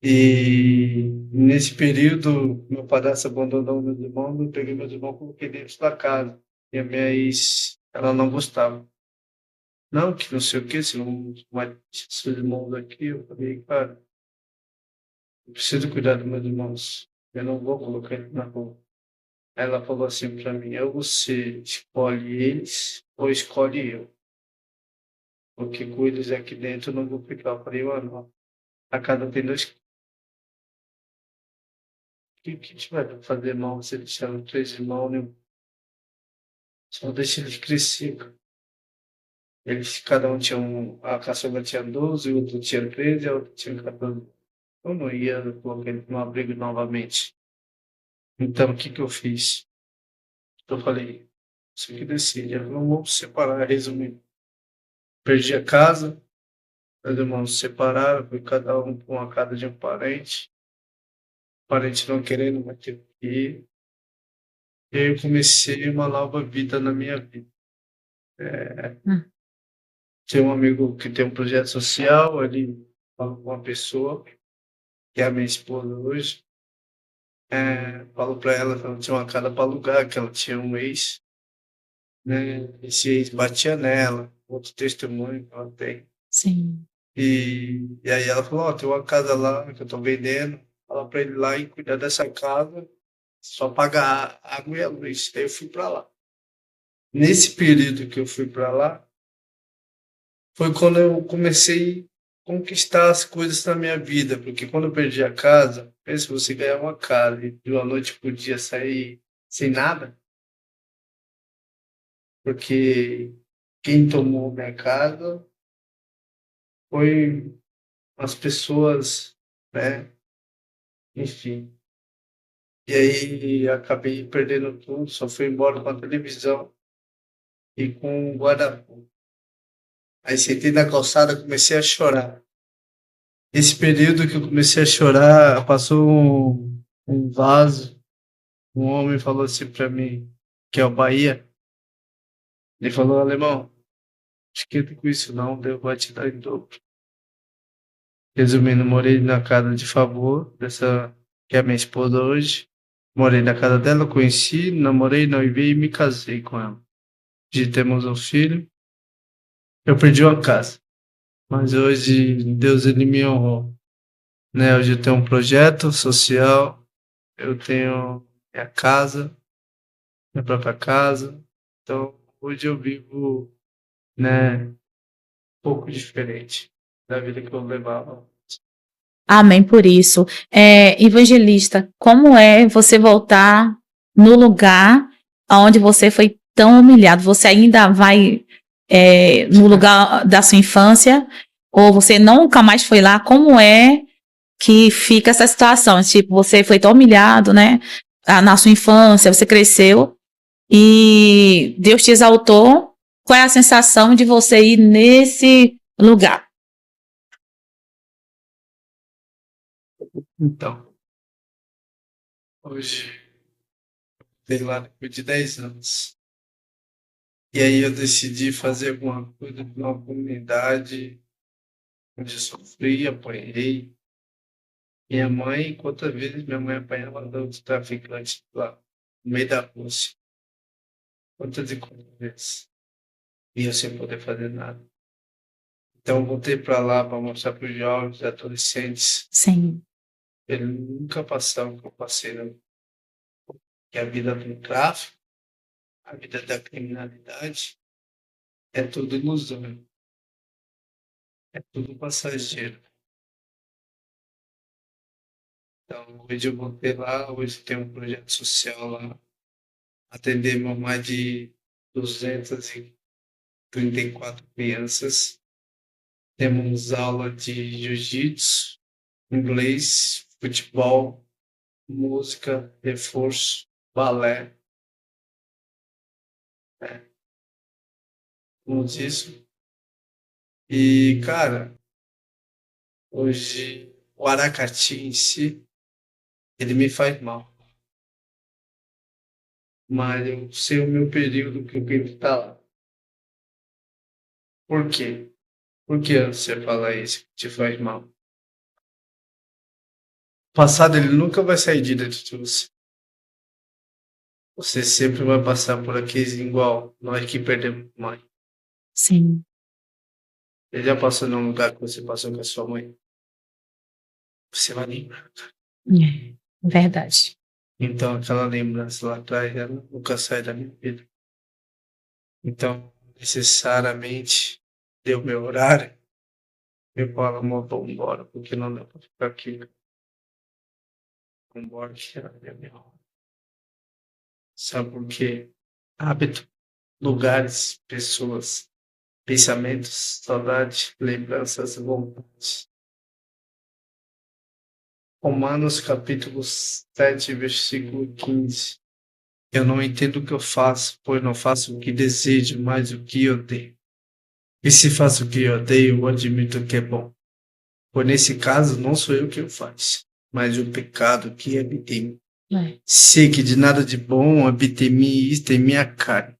Speaker 2: E nesse período, meu padrasto abandonou meus irmãos, eu peguei meus irmãos e coloquei dentro da casa. E a minha ex, ela não gostava. Não, que não sei o que, se não vai deixar seus irmãos aqui. Eu falei, cara, eu preciso cuidar dos meus irmãos. Eu não vou colocar eles na rua. Ela falou assim pra mim, ou você escolhe eles, ou escolhe eu. Porque com eles aqui dentro eu não vou ficar. Eu falei, mano, a cada tem 2. O que a gente vai fazer mal se eles chamam 3 irmãos, né? Só deixa eles crescer, cara. Eles, cada um tinha a caçula tinha 12, o outro tinha 13, a outra tinha 14. Eu não ia colocar eles no abrigo novamente. Então, o que eu fiz? Eu falei, você que decide, eu não vou separar, resumindo. Perdi a casa, meus irmãos se separaram, foi cada um para uma casa de um parente. O parente não querendo, mas teve que ir. E aí eu comecei uma nova vida na minha vida.
Speaker 1: Hum.
Speaker 2: Tinha um amigo que tem um projeto social, ele falou com uma pessoa, que é a minha esposa hoje. Falou para ela que ela tinha uma casa para alugar, que ela tinha um ex, né? Esse ex batia nela, outro testemunho que ela tem.
Speaker 1: Sim.
Speaker 2: E aí ela falou, ó, tem uma casa lá que eu tô vendendo, fala pra ele ir lá e cuidar dessa casa, só pagar a água e a luz. Aí eu fui pra lá. Nesse período que eu fui pra lá, foi quando eu comecei a conquistar as coisas na minha vida, porque quando eu perdi a casa, pensa você ganhar uma casa e de uma noite pro dia sair sem nada, porque quem tomou minha casa foi as pessoas, né? Enfim. E aí acabei perdendo tudo, só fui embora com a televisão e com o guarda-roupa. Aí sentei na calçada, comecei a chorar. Esse período que eu comecei a chorar, passou um vaso, um homem falou assim pra mim, que é o Bahia, ele falou, alemão, esquenta com isso não, Deus vai te dar em dobro. Resumindo, morei na casa de favor dessa que é minha esposa hoje. Morei na casa dela, conheci, namorei, noivei e me casei com ela. De temos um filho. Eu perdi uma casa, mas hoje Deus ele me honrou, né? Hoje eu tenho um projeto social, eu tenho minha casa, minha própria casa. Então, hoje eu vivo, né, um pouco diferente da vida que eu levava.
Speaker 1: Amém por isso. Evangelista, como é você voltar no lugar onde você foi tão humilhado? Você ainda vai no lugar da sua infância? Ou você nunca mais foi lá? Como é que fica essa situação? Tipo, você foi tão humilhado, né? Na sua infância, você cresceu e Deus te exaltou. Qual é a sensação de você ir nesse lugar?
Speaker 2: Então, hoje, sei lá, depois de 10 anos. E aí eu decidi fazer alguma coisa numa comunidade onde eu sofri, apanhei. Minha mãe, quantas vezes minha mãe apanhava dos traficantes lá no meio da Rússia. Quantas e quantas vezes. E eu sem poder fazer nada. Então eu voltei para lá para mostrar para os jovens, adolescentes,
Speaker 1: Sim,
Speaker 2: ele nunca passaram o que eu passei, não. Que a vida do tráfico, a vida da criminalidade, é tudo ilusão, é tudo passageiro. Então, hoje eu voltei lá, hoje tem um projeto social lá, atendemos mais de 234 crianças. Temos aula de jiu-jitsu, inglês, futebol, música, reforço, balé, tudo isso. E, cara, hoje o Aracati em si, ele me faz mal. Mas eu sei o meu período que eu quero estar lá. Por quê? Por que você fala isso que te faz mal? O passado ele nunca vai sair de dentro de você. Você sempre vai passar por aqueles igual nós que perdemos mãe.
Speaker 1: sim,
Speaker 2: Você já passou num lugar que você passou com a sua mãe? Você vai lembrar.
Speaker 1: verdade.
Speaker 2: Então aquela lembrança lá atrás, ela nunca sai da minha vida. Então, necessariamente, deu meu horário, eu falo, amor, vamos embora, porque não dá pra ficar aqui. Vamos embora, que é minha hora. Sabe por quê? Hábito, lugares, pessoas, pensamentos, saudade, lembranças, vontades. Romanos capítulo 7, versículo 15. Eu não entendo o que eu faço, pois não faço o que desejo, mas o que odeio. E se faço o que eu odeio, eu admito que é bom. Pois nesse caso, não sou eu que o faz, mas o pecado que habita em mim. Sei que de nada de bom habita em mim isto em minha carne.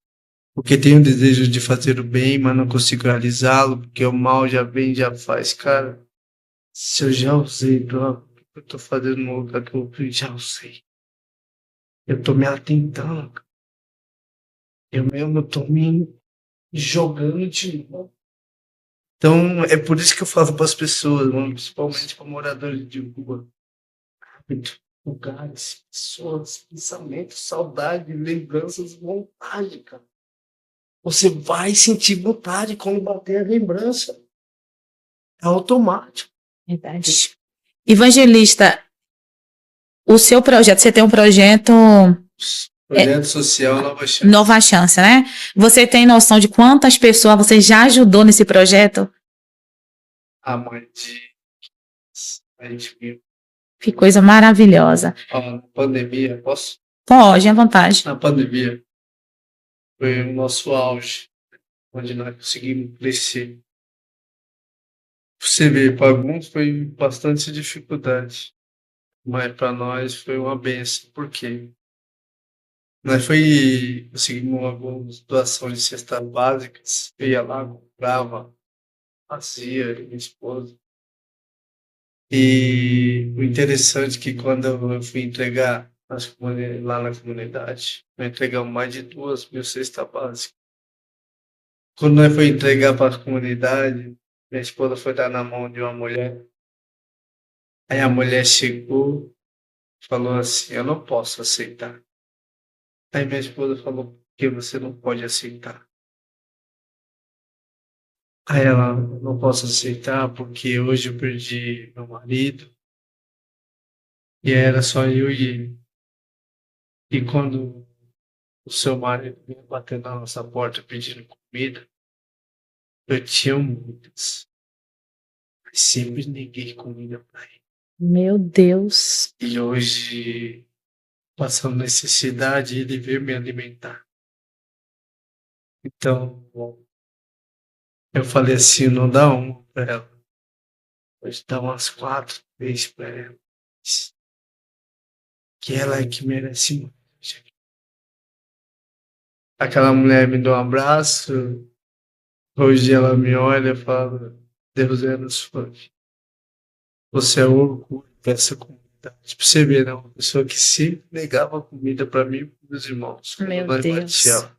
Speaker 2: Porque tenho o desejo de fazer o bem, mas não consigo realizá-lo, porque o mal já vem e já faz. Cara, se eu já usei droga, o que eu tô fazendo no lugar que eu já usei? Eu tô me atentando, cara. Eu mesmo tô me jogando de novo. Então, é por isso que eu falo para as pessoas, mano, principalmente para moradores de rua. Hábito, lugares, pessoas, pensamentos, saudade, lembranças, vontade, cara. Você vai sentir vontade quando bater a lembrança. É automático.
Speaker 1: Verdade. Evangelista, o seu projeto, você tem um projeto
Speaker 2: Projeto social Nova Chance.
Speaker 1: Nova Chance, né? Você tem noção de quantas pessoas você já ajudou nesse projeto?
Speaker 2: A mãe de 20 mil.
Speaker 1: Que coisa maravilhosa.
Speaker 2: Na pandemia, posso?
Speaker 1: Pode, à vontade.
Speaker 2: Na pandemia foi o nosso auge, onde nós conseguimos crescer. Você vê, para alguns foi bastante dificuldade, mas para nós foi uma benção, porque nós conseguimos algumas doações de cestas básicas, eu ia lá, comprava, fazia, minha esposa. E o interessante é que quando eu fui entregar lá na comunidade, nós entregamos mais de 2.000 cestas básicas. Quando nós foi entregar para a comunidade, minha esposa foi dar na mão de uma mulher. Aí a mulher chegou e falou assim: eu não posso aceitar. Aí minha esposa falou: por que você não pode aceitar? Aí ela: não posso aceitar porque hoje eu perdi meu marido e era só eu e ele. E quando o seu marido vinha bater na nossa porta pedindo comida, eu tinha muitas, mas sempre neguei comida para ele.
Speaker 1: Meu Deus.
Speaker 2: E hoje, passando necessidade, ele veio me alimentar. Então, eu falei assim: não dá uma para ela, pode dar umas 4 vezes para ela, que ela é que merece mais. Aquela mulher me deu um abraço, hoje ela me olha e fala: Deus é na sua vida. Você é o orgulho dessa comunidade. Pra você ver, né? Uma pessoa que sempre negava comida para mim e para meus irmãos. Quando
Speaker 1: Meu
Speaker 2: nós
Speaker 1: Deus.
Speaker 2: batia.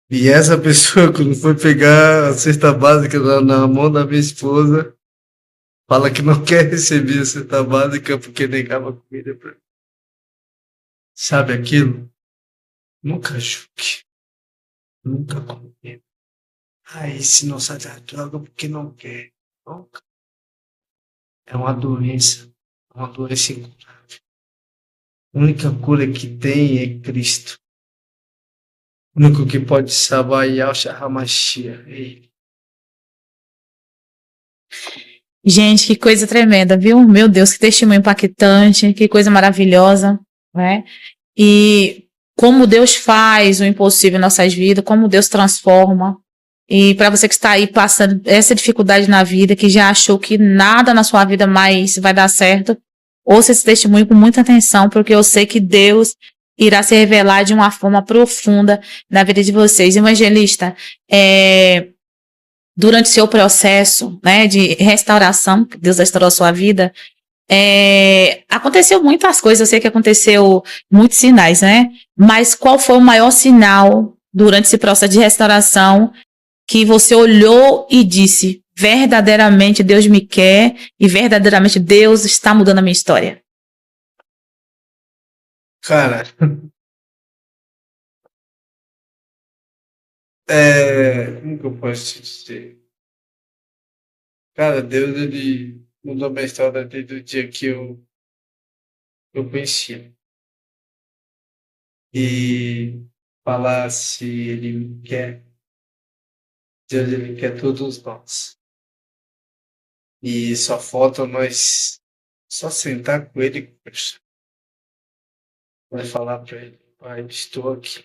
Speaker 2: E essa pessoa, quando foi pegar a cesta básica na mão da minha esposa, fala que não quer receber a cesta básica porque negava comida para mim. Sabe aquilo? Nunca julgue. Nunca condene. Esse não sai da droga porque não quer. Nunca. É uma doença. É uma doença incurável. A única cura que tem é Cristo. O único que pode salvar é Yahshua HaMashiach. É Ele.
Speaker 1: Gente, que coisa tremenda, viu? Meu Deus, que testemunho impactante, que coisa maravilhosa, né? E como Deus faz o impossível em nossas vidas, como Deus transforma. E para você que está aí passando essa dificuldade na vida, que já achou que nada na sua vida mais vai dar certo, ouça esse testemunho com muita atenção, porque eu sei que Deus irá se revelar de uma forma profunda na vida de vocês. Evangelista, durante seu processo, né, de restauração, que Deus restaurou a sua vida, aconteceu muitas coisas, eu sei que aconteceu muitos sinais, né? Mas qual foi o maior sinal durante esse processo de restauração que você olhou e disse: verdadeiramente Deus me quer e verdadeiramente Deus está mudando a minha história?
Speaker 2: Cara, como que eu posso te dizer? Cara, Deus, ele mudou minha história desde o dia que eu conheci. E falar se ele me quer, Deus, ele quer todos nós. E só falta nós só sentar com ele e conversar. Vai falar para ele: pai, estou aqui.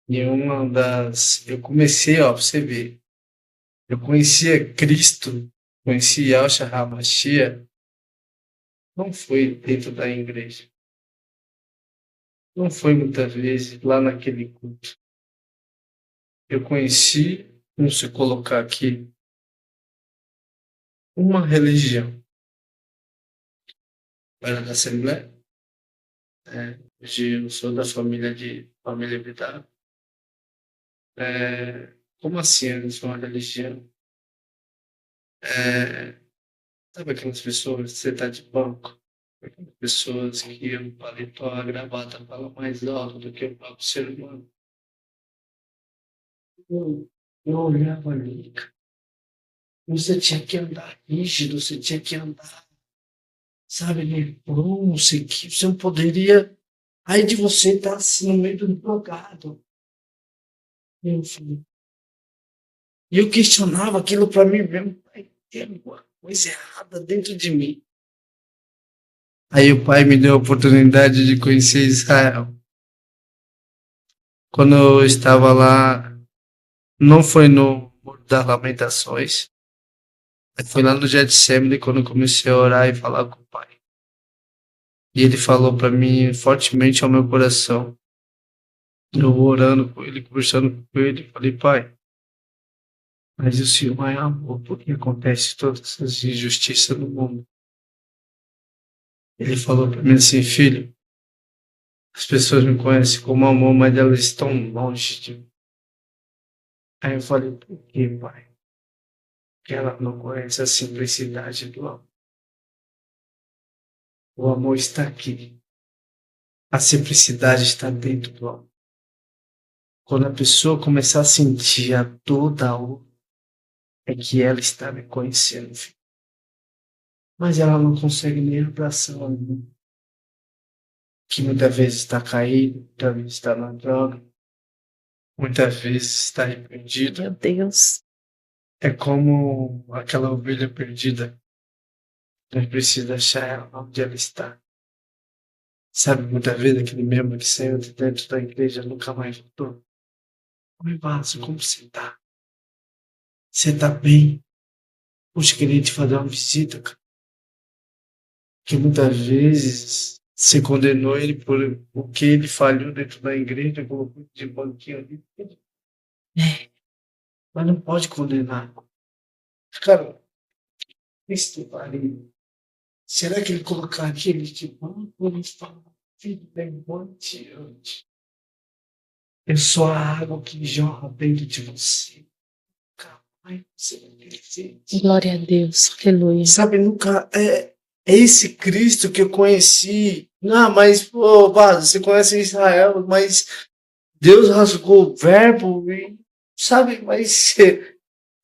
Speaker 2: E eu comecei, ó, pra você ver, eu conhecia Cristo, conheci Yahshua HaMashiach, não foi dentro da igreja. Não foi muitas vezes lá naquele culto. Eu conheci, vamos se colocar aqui, uma religião. Era da Assembleia. Hoje eu sou da família Vidal. Como assim eles são uma religião? Sabe aquelas pessoas que você está de banco? Aquelas pessoas que o paletó, a gravata fala mais alto do que o próprio ser humano. Eu olhava ali, cara. Você tinha que andar rígido, você tinha que andar, sabe, não sei que você não poderia. Aí de você estar assim no meio do drogado. Eu falei, e eu questionava aquilo para mim mesmo. Pai, tem alguma coisa errada dentro de mim. Aí o pai me deu a oportunidade de conhecer Israel. Quando eu estava lá, não foi no Muro das Lamentações, foi lá no Getsemane quando eu comecei a orar e falar com o pai. E ele falou para mim fortemente ao meu coração. Eu orando com ele, conversando com ele, falei, pai, mas o Senhor é amor, por que acontece todas essas injustiças no mundo? Ele falou para mim assim, filho, as pessoas me conhecem como amor, mas elas estão longe de mim. Aí eu falei, por que, pai? Porque ela não conhece a simplicidade do amor. O amor está aqui. A simplicidade está dentro do amor. Quando a pessoa começar a sentir a dor da outra, é que ela está me conhecendo, filho. Mas ela não consegue nem abraçar o amor. Que muitas vezes está caído, muitas vezes está na droga, muitas vezes está arrependido.
Speaker 1: Meu Deus.
Speaker 2: É como aquela ovelha perdida. Nós precisamos achar ela onde ela está. Sabe, muitas vezes aquele membro que saiu de dentro da igreja nunca mais voltou. Oi, Márcio, como você está? Você está bem? Poxa, queria te fazer uma visita, cara. Que muitas vezes você condenou ele por o que ele falhou dentro da igreja, colocou de banquinho ali. Mas não pode condenar. Cara, Cristo ali. Será que ele colocaria ele de banco ou ele fala, filho, levante antes? Eu sou a água que jorra dentro de você. Nunca você vai perder.
Speaker 1: Glória a Deus. Aleluia.
Speaker 2: Sabe, nunca é esse Cristo que eu conheci. Não, mas, pô, você conhece Israel, mas Deus rasgou o verbo, e, sabe, mas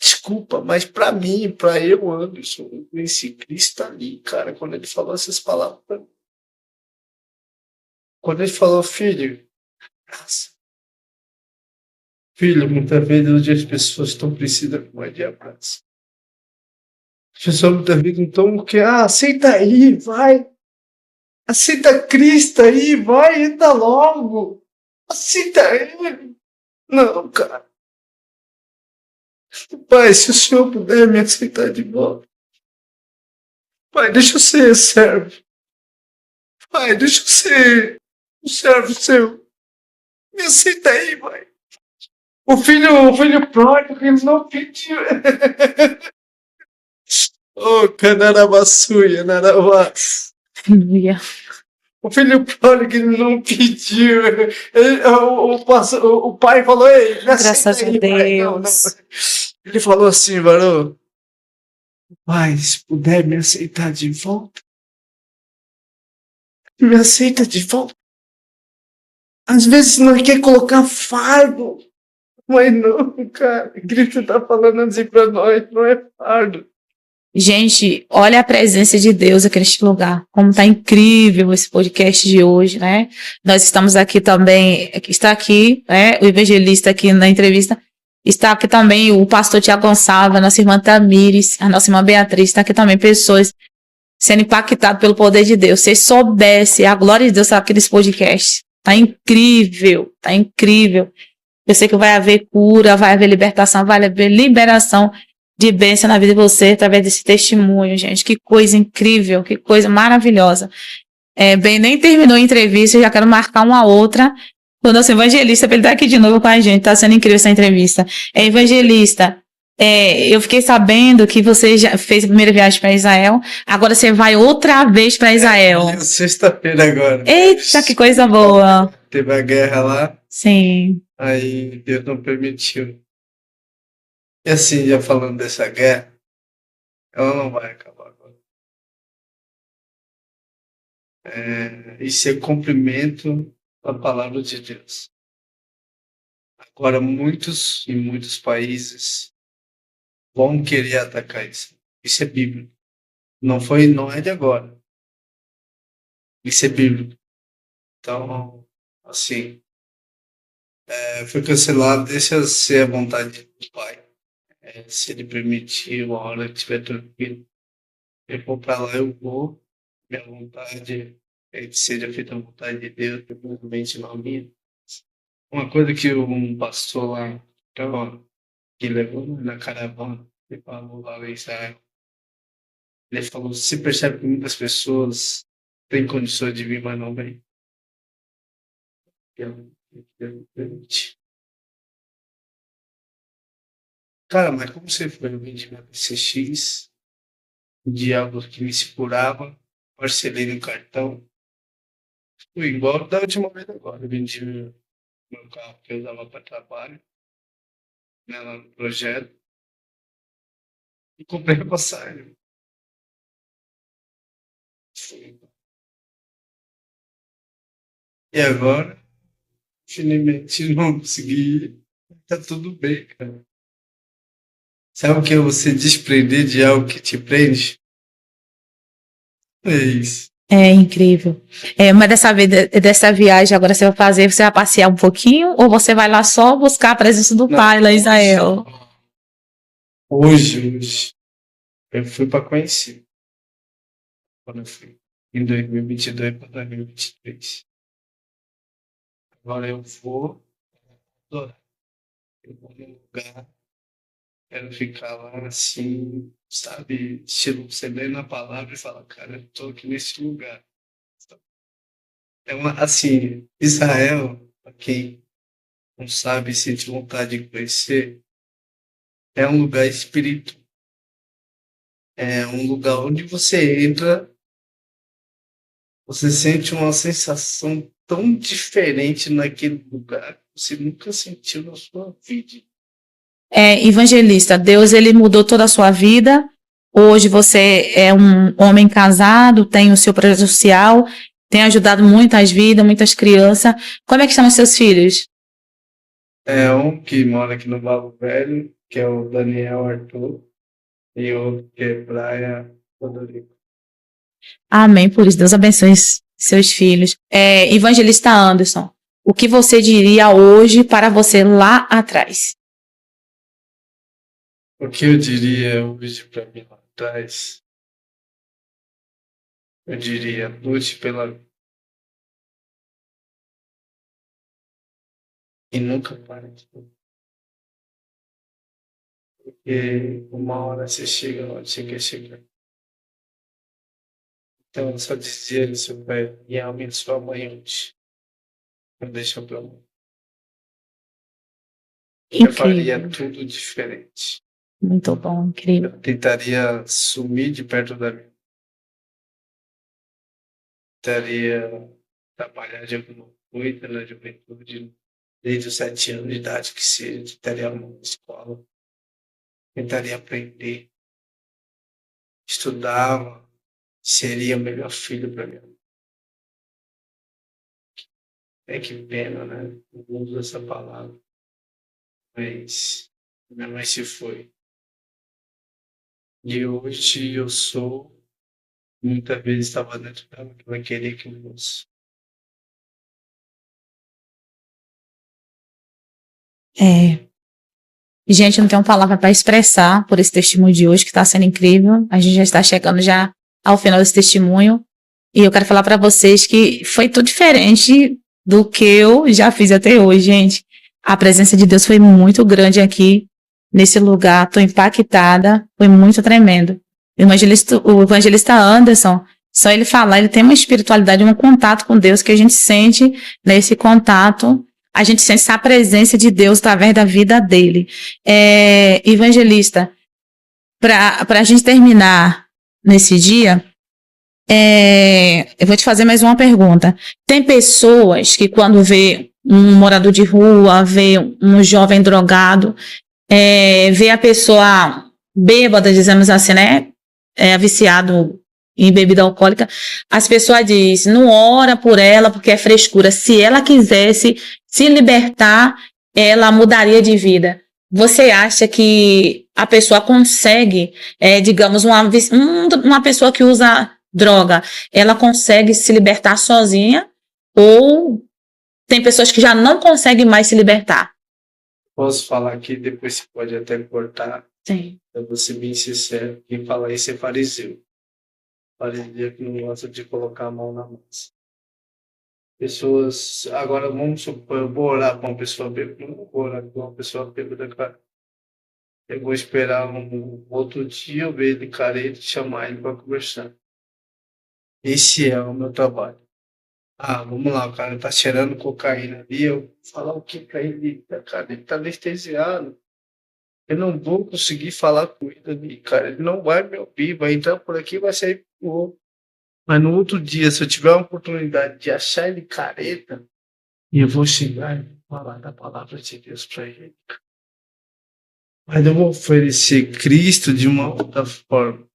Speaker 2: desculpa, mas pra mim, pra eu, Anderson, eu conheci Cristo ali, cara, quando ele falou essas palavras pra mim. Quando ele falou, filho, graça. Filho, muitas vezes hoje as pessoas estão precisando mais de abraço. As pessoas muitas vezes não estão porque, aceita aí, vai. Aceita Cristo aí, vai, entra logo. Aceita ele. Não, cara. Pai, se o Senhor puder me aceitar de volta. Pai, deixa eu ser servo. Pai, deixa eu ser um servo seu. Me aceita aí, pai. O filho pródigo, ele não pediu. Oh, canarabassuia, narabá.
Speaker 1: Aleluia.
Speaker 2: O filho pródigo, ele não pediu. O pai falou, ei, me
Speaker 1: Graças
Speaker 2: aceita
Speaker 1: a
Speaker 2: aí, pai. Não, não.
Speaker 1: Deus.
Speaker 2: Ele falou assim, varão. Pai, se puder me aceitar de volta, me aceita de volta. Às vezes não quer colocar fardo, mas não, cara. Cristo tá falando assim pra nós, não é fardo.
Speaker 1: Gente, olha a presença de Deus aqui neste lugar. Como tá incrível esse podcast de hoje, né? Nós estamos aqui também, está aqui, né? O evangelista aqui na entrevista. Está aqui também o pastor Tiago Gonçalves, a nossa irmã Tamires, a nossa irmã Beatriz. Está aqui também pessoas sendo impactadas pelo poder de Deus. Se soubesse a glória de Deus está aqui nesse podcast. Tá incrível, tá incrível. Eu sei que vai haver cura, vai haver libertação, vai haver liberação de bênção na vida de você através desse testemunho, gente. Que coisa incrível, que coisa maravilhosa. Bem, nem terminou a entrevista, eu já quero marcar uma outra com o nosso evangelista para ele estar aqui de novo com a gente. Tá sendo incrível essa entrevista. Evangelista, eu fiquei sabendo que você já fez a primeira viagem para Israel, agora você vai outra vez para Israel.
Speaker 2: Sexta-feira agora.
Speaker 1: Eita, que coisa boa.
Speaker 2: Teve a guerra lá,
Speaker 1: Sim.
Speaker 2: aí Deus não permitiu. E assim, já falando dessa guerra, ela não vai acabar agora. Isso é cumprimento da palavra de Deus. Agora, muitos e muitos países vão querer atacar isso. Isso é bíblico. Não é de agora. Isso é bíblico. Então, assim, foi cancelado. Deixa ser a vontade do Pai. Se ele permitir, uma hora que estiver tranquilo, eu vou para lá, eu vou. minha vontade é que seja feita a vontade de Deus, primeiramente na minha. Uma coisa que um pastor lá, que levou na caravana, ele falou lá em Israel, ele falou, se percebe que muitas pessoas têm condições de vir, mas não vêm. Cara, mas como você foi? Eu vendi minha PCX, o diabo que me segurava, parcelei no cartão. Fui igual da última vez agora. Eu vendi meu carro que eu usava para trabalho, né, lá no projeto, e comprei a passagem. Fui. E agora, finalmente, não consegui. Tá tudo bem, cara. Sabe o que é você desprender de algo que te prende? É isso.
Speaker 1: É incrível. Mas dessa viagem agora você vai fazer, você vai passear um pouquinho ou você vai lá só buscar a presença do
Speaker 2: Não,
Speaker 1: Pai lá em Israel?
Speaker 2: hoje, eu fui para conhecer. Quando eu fui. Em 2022 para 2023. Agora eu vou adorar. Eu vou num lugar, quero ficar lá assim, sabe? Estilo, você lê na palavra e fala, cara, eu tô aqui nesse lugar. É assim, Israel, para quem não sabe, sente vontade de conhecer, é um lugar espiritual. É um lugar onde você entra, você sente uma sensação tão diferente naquele lugar que você nunca sentiu na sua vida.
Speaker 1: Evangelista, Deus ele mudou toda a sua vida. Hoje você é um homem casado, tem o seu projeto social, tem ajudado muitas vidas, muitas crianças. Como é que estão os seus filhos?
Speaker 2: É um que mora aqui no Valo Velho, que é o Daniel Arthur, e outro que é Praia Rodrigo.
Speaker 1: Amém, por isso. Deus abençoe seus filhos. Evangelista Anderson, o que você diria hoje para você lá atrás?
Speaker 2: O que eu diria hoje para mim lá atrás? Eu diria, lute pela vida e nunca pare de lutar. Porque uma hora você chega onde você quer chegar. Então, eu só dizia isso para minha alma e sua mãe hoje. Não deixa pra mim. Eu faria
Speaker 1: Incrível.
Speaker 2: tudo diferente.
Speaker 1: Muito bom, incrível.
Speaker 2: Eu tentaria sumir de perto da minha. Tentaria trabalhar de alguma coisa na juventude, desde os 7 anos de idade que seja. Tentaria uma escola. Tentaria aprender. Estudava. Seria o melhor filho para mim. É que pena, né? Eu não uso essa palavra. Mas minha mãe se foi. E hoje eu sou, muitas vezes estava dentro dela, que vai querer que eu fosse.
Speaker 1: Gente, não tenho palavra para expressar por esse testemunho de hoje, que está sendo incrível. A gente já está chegando já ao final desse testemunho. E eu quero falar para vocês que foi tudo diferente do que eu já fiz até hoje, gente. A presença de Deus foi muito grande aqui, nesse lugar. Estou impactada. Foi muito tremendo. O evangelista Anderson, só ele falar, ele tem uma espiritualidade, um contato com Deus que a gente sente nesse contato. A gente sente essa presença de Deus através da vida dele. Evangelista, para a gente terminar nesse dia, eu vou te fazer mais uma pergunta. Tem pessoas que quando vê um morador de rua, vê um jovem drogado, vê a pessoa bêbada, dizemos assim, né? Viciado em bebida alcoólica, as pessoas dizem, não ora por ela porque é frescura. Se ela quisesse se libertar, ela mudaria de vida. Você acha que a pessoa consegue, digamos, uma pessoa que usa droga, ela consegue se libertar sozinha? Ou tem pessoas que já não conseguem mais se libertar?
Speaker 2: Posso falar aqui, depois você pode até cortar.
Speaker 1: Sim.
Speaker 2: Eu vou ser bem sincero. Quem fala isso é fariseu. Fariseu que não gosta de colocar a mão na massa. Pessoas, agora vamos supor, eu vou orar para uma pessoa bêbada, não vou orar para uma pessoa bêbada, cara. Eu vou esperar um outro dia, eu ver ele careta e chamar ele para conversar. Esse é o meu trabalho. Ah, vamos lá, o cara tá cheirando cocaína ali, eu vou falar o que pra ele? Cara, ele tá anestesiado. Eu não vou conseguir falar com ele ali, cara. Ele não vai me ouvir, vai entrar por aqui e vai sair por outro. Mas no outro dia, se eu tiver uma oportunidade de achar ele careta, e eu vou chegar e vou falar da palavra de Deus pra ele. Mas eu vou oferecer Cristo de uma outra forma.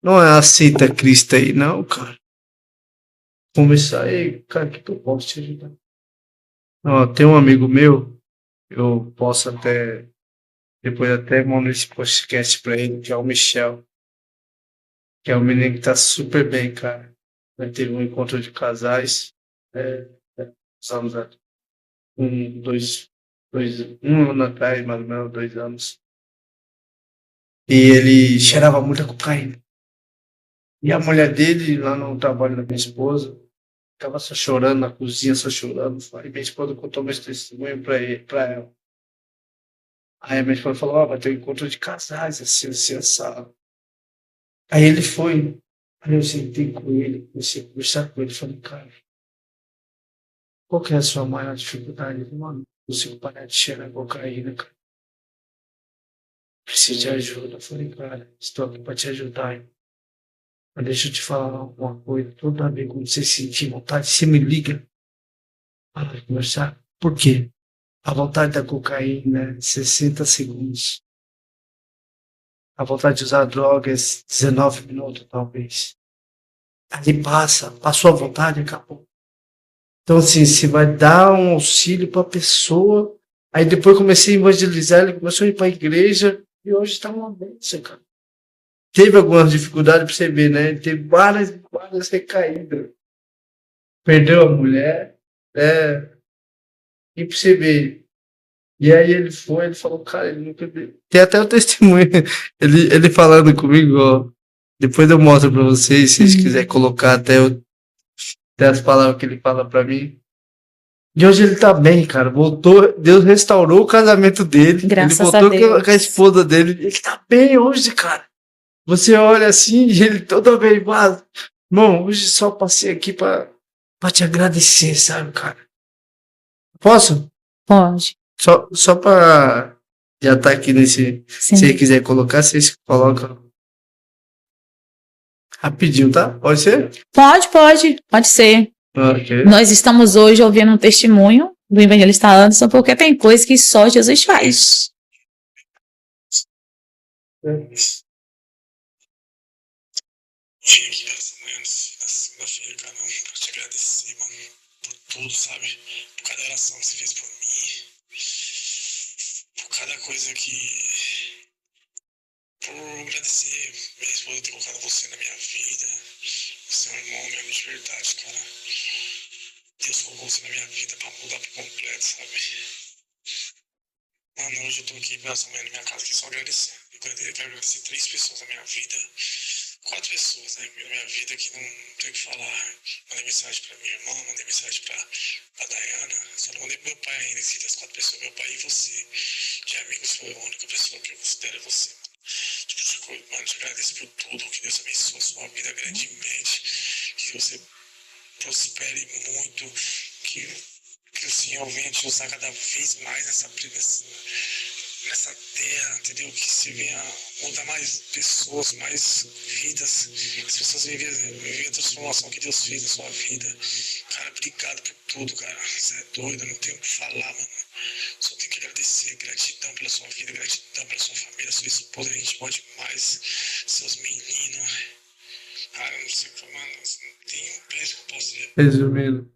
Speaker 2: Não é aceita Cristo aí, não, cara. Conversar aí, cara, o que eu posso te ajudar? Ó, tem um amigo meu, eu posso até, depois até mando esse podcast pra ele, que é o Michel, que é um menino que tá super bem, cara. Ele teve um encontro de casais, uns anos atrás, um ano atrás, mais ou menos, 2 anos. E ele cheirava muita cocaína. E a mulher dele, lá no trabalho da minha esposa, ficava só chorando na cozinha, só chorando. Aí minha esposa contou meu testemunho pra ela. Aí a minha esposa falou, vai ter um encontro de casais, assim, assado. Aí ele foi. Aí eu sentei com ele, comecei a conversar com ele. Falei, cara, qual que é a sua maior dificuldade? Ele, mano, não consigo parar de cheirar cocaína, cara. Preciso de ajuda. Eu falei, cara, estou aqui pra te ajudar, hein? Mas deixa eu te falar uma coisa. Toda vez que você sentir vontade, você me liga para conversar. Por quê? A vontade da cocaína é 60 segundos. A vontade de usar droga é 19 minutos, talvez. Ali passou a vontade, acabou. Então, assim, você vai dar um auxílio para a pessoa. Aí depois comecei a evangelizar, ele começou a ir para a igreja e hoje está uma bênção, cara. Teve algumas dificuldades para você ver, né? Ele teve várias recaídas. Perdeu a mulher, né? E para você ver. E aí ele falou, cara, ele nunca. Tem até o testemunho, ele falando comigo, ó. Depois eu mostro para vocês, se vocês quiserem colocar até as palavras que ele fala para mim. E hoje ele tá bem, cara. Voltou, Deus restaurou o casamento dele.
Speaker 1: Graças
Speaker 2: ele
Speaker 1: a
Speaker 2: voltou
Speaker 1: Deus.
Speaker 2: com a esposa dele. Ele tá bem hoje, cara. Você olha assim e ele toda vez, mas, irmão, hoje só passei aqui pra te agradecer, sabe, cara? Posso?
Speaker 1: Pode.
Speaker 2: Só pra já tá aqui nesse. Se você
Speaker 1: Sim.
Speaker 2: quiser colocar, vocês colocam rapidinho, tá? Pode ser?
Speaker 1: Pode ser.
Speaker 2: Ok.
Speaker 1: Nós estamos hoje ouvindo um testemunho do evangelista Anderson, porque tem coisas que só Jesus faz.
Speaker 3: Cheguei aqui essa manhã, na segunda-feira, cara, pra te agradecer, mano, por tudo, sabe? Por cada oração que você fez por mim, por cada coisa que. Por agradecer minha esposa ter colocado você na minha vida. Você é um irmão mesmo de verdade, cara. Deus colocou você na minha vida pra mudar por completo, sabe? Mano, hoje eu tô aqui essa manhã na minha casa aqui só agradecendo. Eu quero agradecer 3 pessoas na minha vida. 4 pessoas, né, na minha vida que não tenho o que falar. Mandei mensagem pra minha irmã, mandei mensagem pra Dayana. Só não mandei pro meu pai ainda, que das 4 pessoas, meu pai e você. De amigos, foi a única pessoa que eu considero você, mano. Tipo, mano, te agradeço por tudo. Que Deus abençoe a sua vida grandemente. Que você prospere muito. Que o Senhor venha te usar cada vez mais nessa terra, entendeu? Que se venha mudar mais pessoas, mais vidas, as pessoas viver a transformação que Deus fez na sua vida. Cara, obrigado por tudo, cara. Você é doido, eu não tenho o que falar, mano. Só tenho que agradecer. Gratidão pela sua vida, gratidão pela sua família, sua esposa, a gente pode mais, seus meninos. Cara, eu não sei o que, mano, não tem um peso que eu posso dizer.
Speaker 2: Resumindo,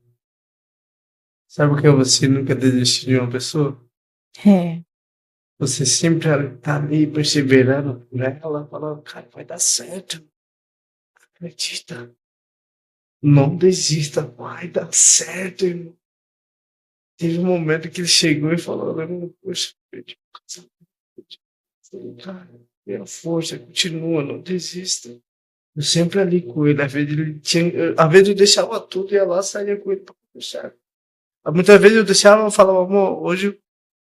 Speaker 2: sabe o que é você nunca desistir de uma pessoa?
Speaker 1: É.
Speaker 2: Você sempre tá ali perseverando por ela, falando, cara, vai dar certo. Acredita. Não desista, vai dar certo, irmão. Teve um momento que ele chegou e falou, poxa, perdi o casamento. Falei, cara, tenha força, continua, não desista. Eu sempre ali com ele. Às vezes eu deixava tudo e ia lá, saía com ele pra conversar. Muitas vezes eu deixava, eu falava, amor, hoje eu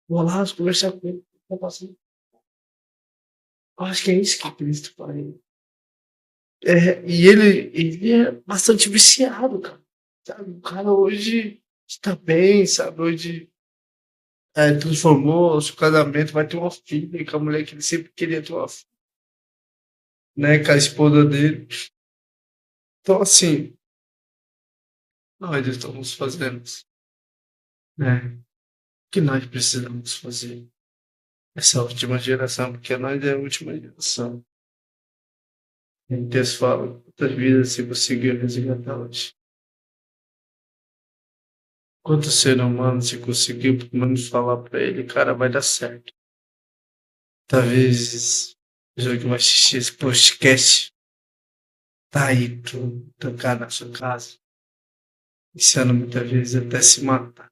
Speaker 2: vou lá conversar com ele. Eu acho que é isso que Cristo faz. E ele é bastante viciado, cara. Sabe? O cara hoje está bem, sabe? Hoje transformou o seu casamento, vai ter uma filha com a mulher que ele sempre queria ter uma filha, né? Com a esposa dele. Então, assim, nós estamos fazendo, né? O que nós precisamos fazer? Essa última geração, porque nós é a última geração. E Deus fala, quantas vidas você conseguiu resgatar hoje? Quanto ser humano você conseguiu, pelo menos, falar pra ele, cara, vai dar certo. Talvez a pessoa que vai assistir esse podcast tá aí, tu trancar na sua casa, pensando muitas vezes até se matar.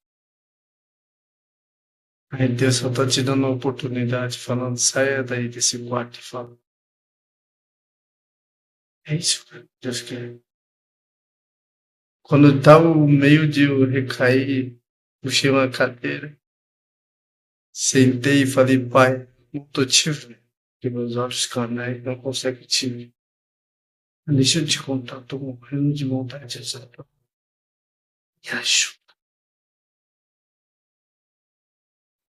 Speaker 2: Aí Deus só tá te dando uma oportunidade, falando, saia daí desse quarto e fala. É isso, cara, que Deus quer. Quando tá o meio de eu recair, puxei uma cadeira, sentei e falei, pai, não tô te vendo, porque meus olhos carnais não conseguem te ver. Deixa eu te contar, tô morrendo de vontade de exaltar. Me ajuda.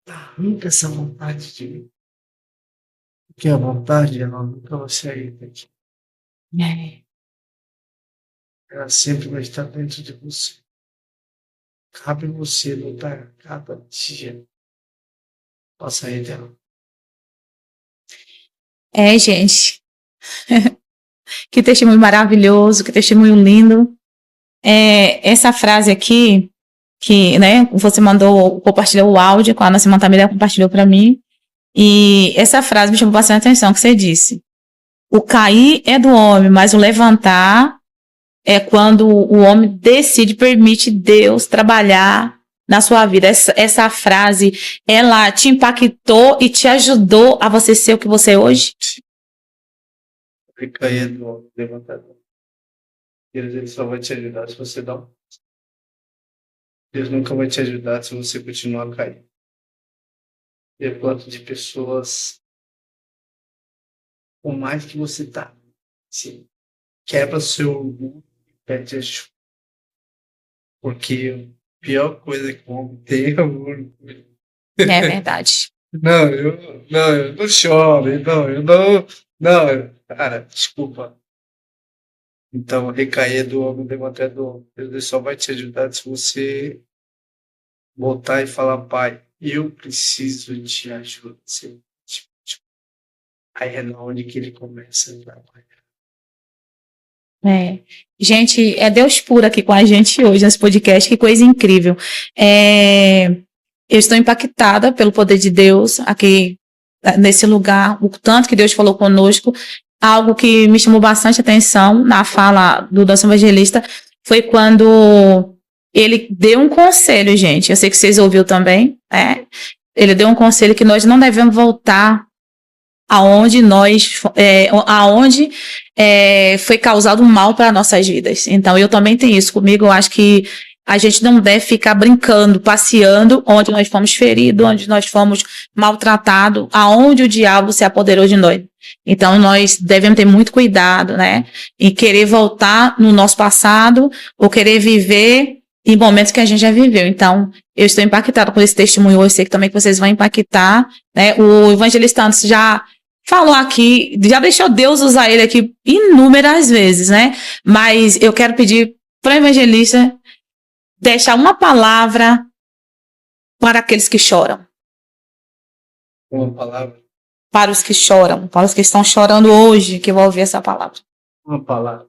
Speaker 2: Arranca essa vontade de mim. Porque a vontade, ela nunca vai sair daqui.
Speaker 1: É.
Speaker 2: Ela sempre vai estar dentro de você. Cabe você lutar cada dia pra sair dela.
Speaker 1: Gente, que testemunho maravilhoso, que testemunho lindo. Essa frase aqui, que, né, você compartilhou o áudio, com a nossa irmã Tamira compartilhou para mim, e essa frase me chamou bastante atenção, que você disse. O cair é do homem, mas o levantar é quando o homem decide, permite Deus trabalhar na sua vida. Essa frase, ela te impactou e te ajudou a você ser o que você é hoje?
Speaker 2: Recair do homem, levantar do homem. Deus ele só vai te ajudar se você dá um. Deus nunca vai te ajudar se você continuar a cair. E é quanto de pessoas, por mais que você tá, assim, quebra seu orgulho e pede ajuda. Porque a pior coisa que o homem tem é o orgulho.
Speaker 1: É verdade.
Speaker 2: Eu não choro, não, cara, desculpa. Então, recair do homem, levantar do homem. Deus só vai te ajudar se você voltar e falar, pai, eu preciso de ajuda. Aí é na onde que ele começa a trabalhar.
Speaker 1: Gente, é Deus puro aqui com a gente hoje nesse podcast, que coisa incrível. Eu estou impactada pelo poder de Deus aqui nesse lugar, o tanto que Deus falou conosco. Algo que me chamou bastante atenção na fala do nosso evangelista foi quando ele deu um conselho, gente. Eu sei que vocês ouviram também, né? Ele deu um conselho que nós não devemos voltar aonde foi causado um mal para nossas vidas. Então, eu também tenho isso comigo. Eu acho que a gente não deve ficar brincando, passeando onde nós fomos feridos, onde nós fomos maltratados, aonde o diabo se apoderou de nós. Então, nós devemos ter muito cuidado, né? Em querer voltar no nosso passado ou querer viver em momentos que a gente já viveu. Então, eu estou impactada por esse testemunho. Eu sei que também que vocês vão impactar, né? O evangelista antes já falou aqui, já deixou Deus usar ele aqui inúmeras vezes, né? Mas eu quero pedir para o evangelista deixar uma palavra para aqueles que choram.
Speaker 2: Uma palavra?
Speaker 1: Para os que choram, para os que estão chorando hoje, que vão ouvir essa palavra.
Speaker 2: Uma palavra.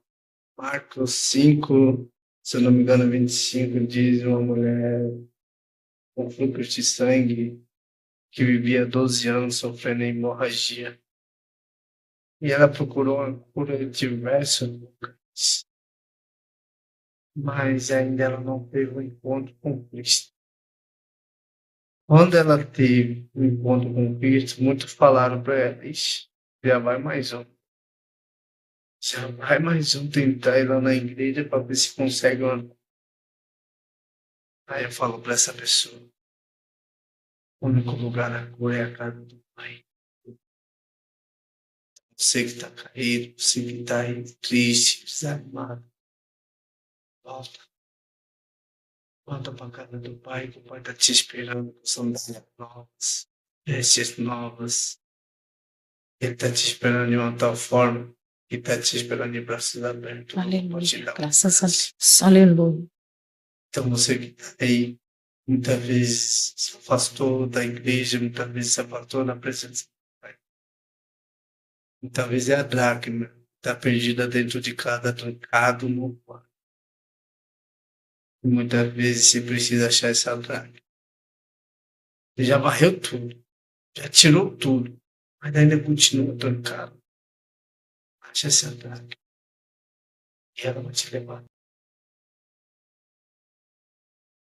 Speaker 2: Marcos 5, se eu não me engano, 25, diz uma mulher com fluxo de sangue que vivia 12 anos sofrendo hemorragia. E ela procurou uma cura de diversos lugares. Mas ainda ela não teve um encontro com Cristo. Quando ela teve um encontro com Cristo, muitos falaram para ela, ixi, já vai mais um. Você vai mais um tentar ir lá na igreja para ver se consegue uma. Aí eu falo para essa pessoa: o único lugar na cura é a casa do Pai. Você que está caído, você que está aí triste, desanimado, volta. Volta para a casa do Pai, que o Pai está te esperando com sandálias novas, vestes novas. Ele está te esperando de uma tal forma que está te esperando de braços abertos.
Speaker 1: Aleluia. Graças a Deus. Aleluia.
Speaker 2: Então você que está aí, muitas vezes se afastou da igreja, muitas vezes se afastou da presença do Pai. Muitas vezes é a dracma que está perdida dentro de cada trancado no quarto. E muitas vezes você precisa achar essa dracma. Você já varreu tudo, já tirou tudo, mas ainda continua trancado. Acha essa dracma e ela vai te levar.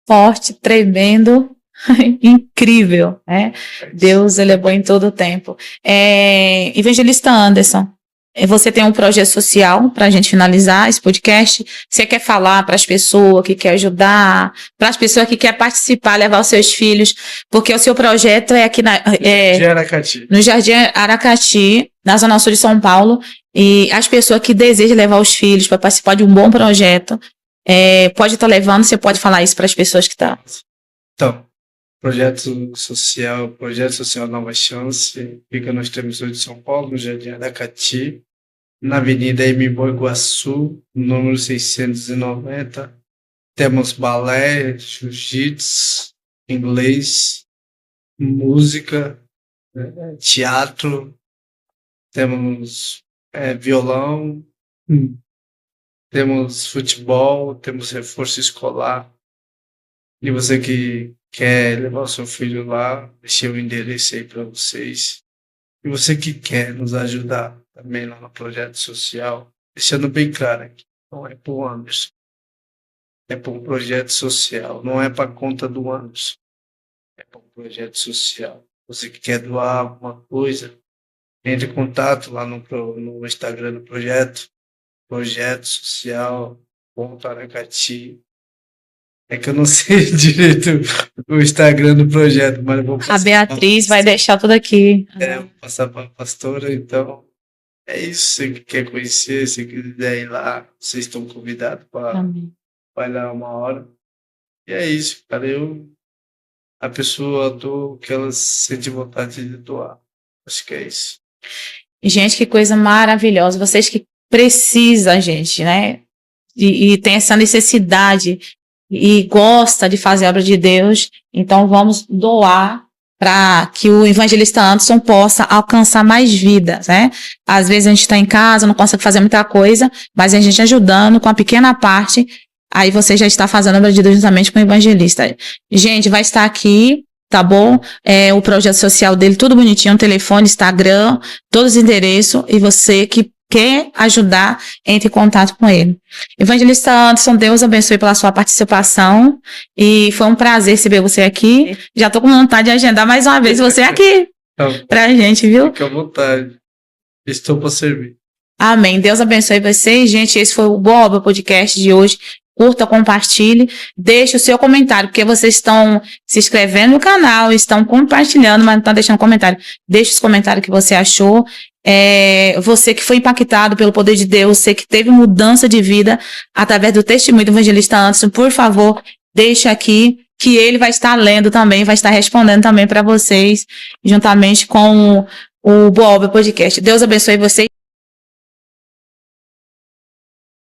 Speaker 1: Forte, tremendo, incrível, né? Deus, ele é bom em todo o tempo. Evangelista Anderson, você tem um projeto social para a gente finalizar esse podcast? Você quer falar para as pessoas que quer ajudar, para as pessoas que quer participar, levar os seus filhos, porque o seu projeto é aqui no Jardim Aracati, na Zona Sul de São Paulo, e as pessoas que desejam levar os filhos para participar de um bom projeto, pode estar levando, você pode falar isso para as pessoas que estão.
Speaker 2: Então, projeto social Nova Chance, fica no extremo sul de São Paulo, no Jardim Aracati, na Avenida Embu Iguaçu, número 690. Temos balé, jiu-jitsu, inglês, música, teatro, temos violão, temos futebol, temos reforço escolar. E você que quer levar o seu filho lá, deixei o endereço aí para vocês. E você que quer nos ajudar também lá no projeto social, deixando bem claro aqui, não é para o Anderson, é para um projeto social, não é para conta do Anderson, é para um projeto social. Você que quer doar alguma coisa, entre em contato lá no Instagram do projeto social Aracati. É que eu não sei direito o Instagram do projeto, mas eu vou passar.
Speaker 1: A Beatriz vai deixar tudo aqui.
Speaker 2: Vou passar para a pastora, então é isso. Se você quer conhecer, se quiser ir lá, vocês estão convidados para ir lá uma hora. E é isso, cara. A pessoa doa o que ela sente vontade de doar. Acho que é isso.
Speaker 1: Gente, que coisa maravilhosa. Vocês que precisam, gente, né? E tem essa necessidade e gosta de fazer a obra de Deus, então vamos doar para que o evangelista Anderson possa alcançar mais vidas, né? Às vezes a gente está em casa, não consegue fazer muita coisa, mas a gente ajudando com a pequena parte, aí você já está fazendo a obra de Deus juntamente com o evangelista. Gente, vai estar aqui, tá bom? O projeto social dele, tudo bonitinho, telefone, Instagram, todos os endereços, e você que quer ajudar, entre em contato com ele. Evangelista Anderson, Deus abençoe pela sua participação, e foi um prazer receber você aqui. Já estou com vontade de agendar mais uma vez você aqui pra gente, viu?
Speaker 2: Fique à vontade. Estou para servir.
Speaker 1: Amém. Deus abençoe vocês. Gente, esse foi o Boba Podcast de hoje. Curta, compartilhe, deixe o seu comentário, porque vocês estão se inscrevendo no canal, estão compartilhando, mas não estão deixando comentário. Deixe os comentários que você achou. Você que foi impactado pelo poder de Deus, você que teve mudança de vida através do testemunho do evangelista Anderson, por favor, deixe aqui, que ele vai estar lendo também, vai estar respondendo também para vocês, juntamente com o Boa Obra Podcast. Deus abençoe vocês.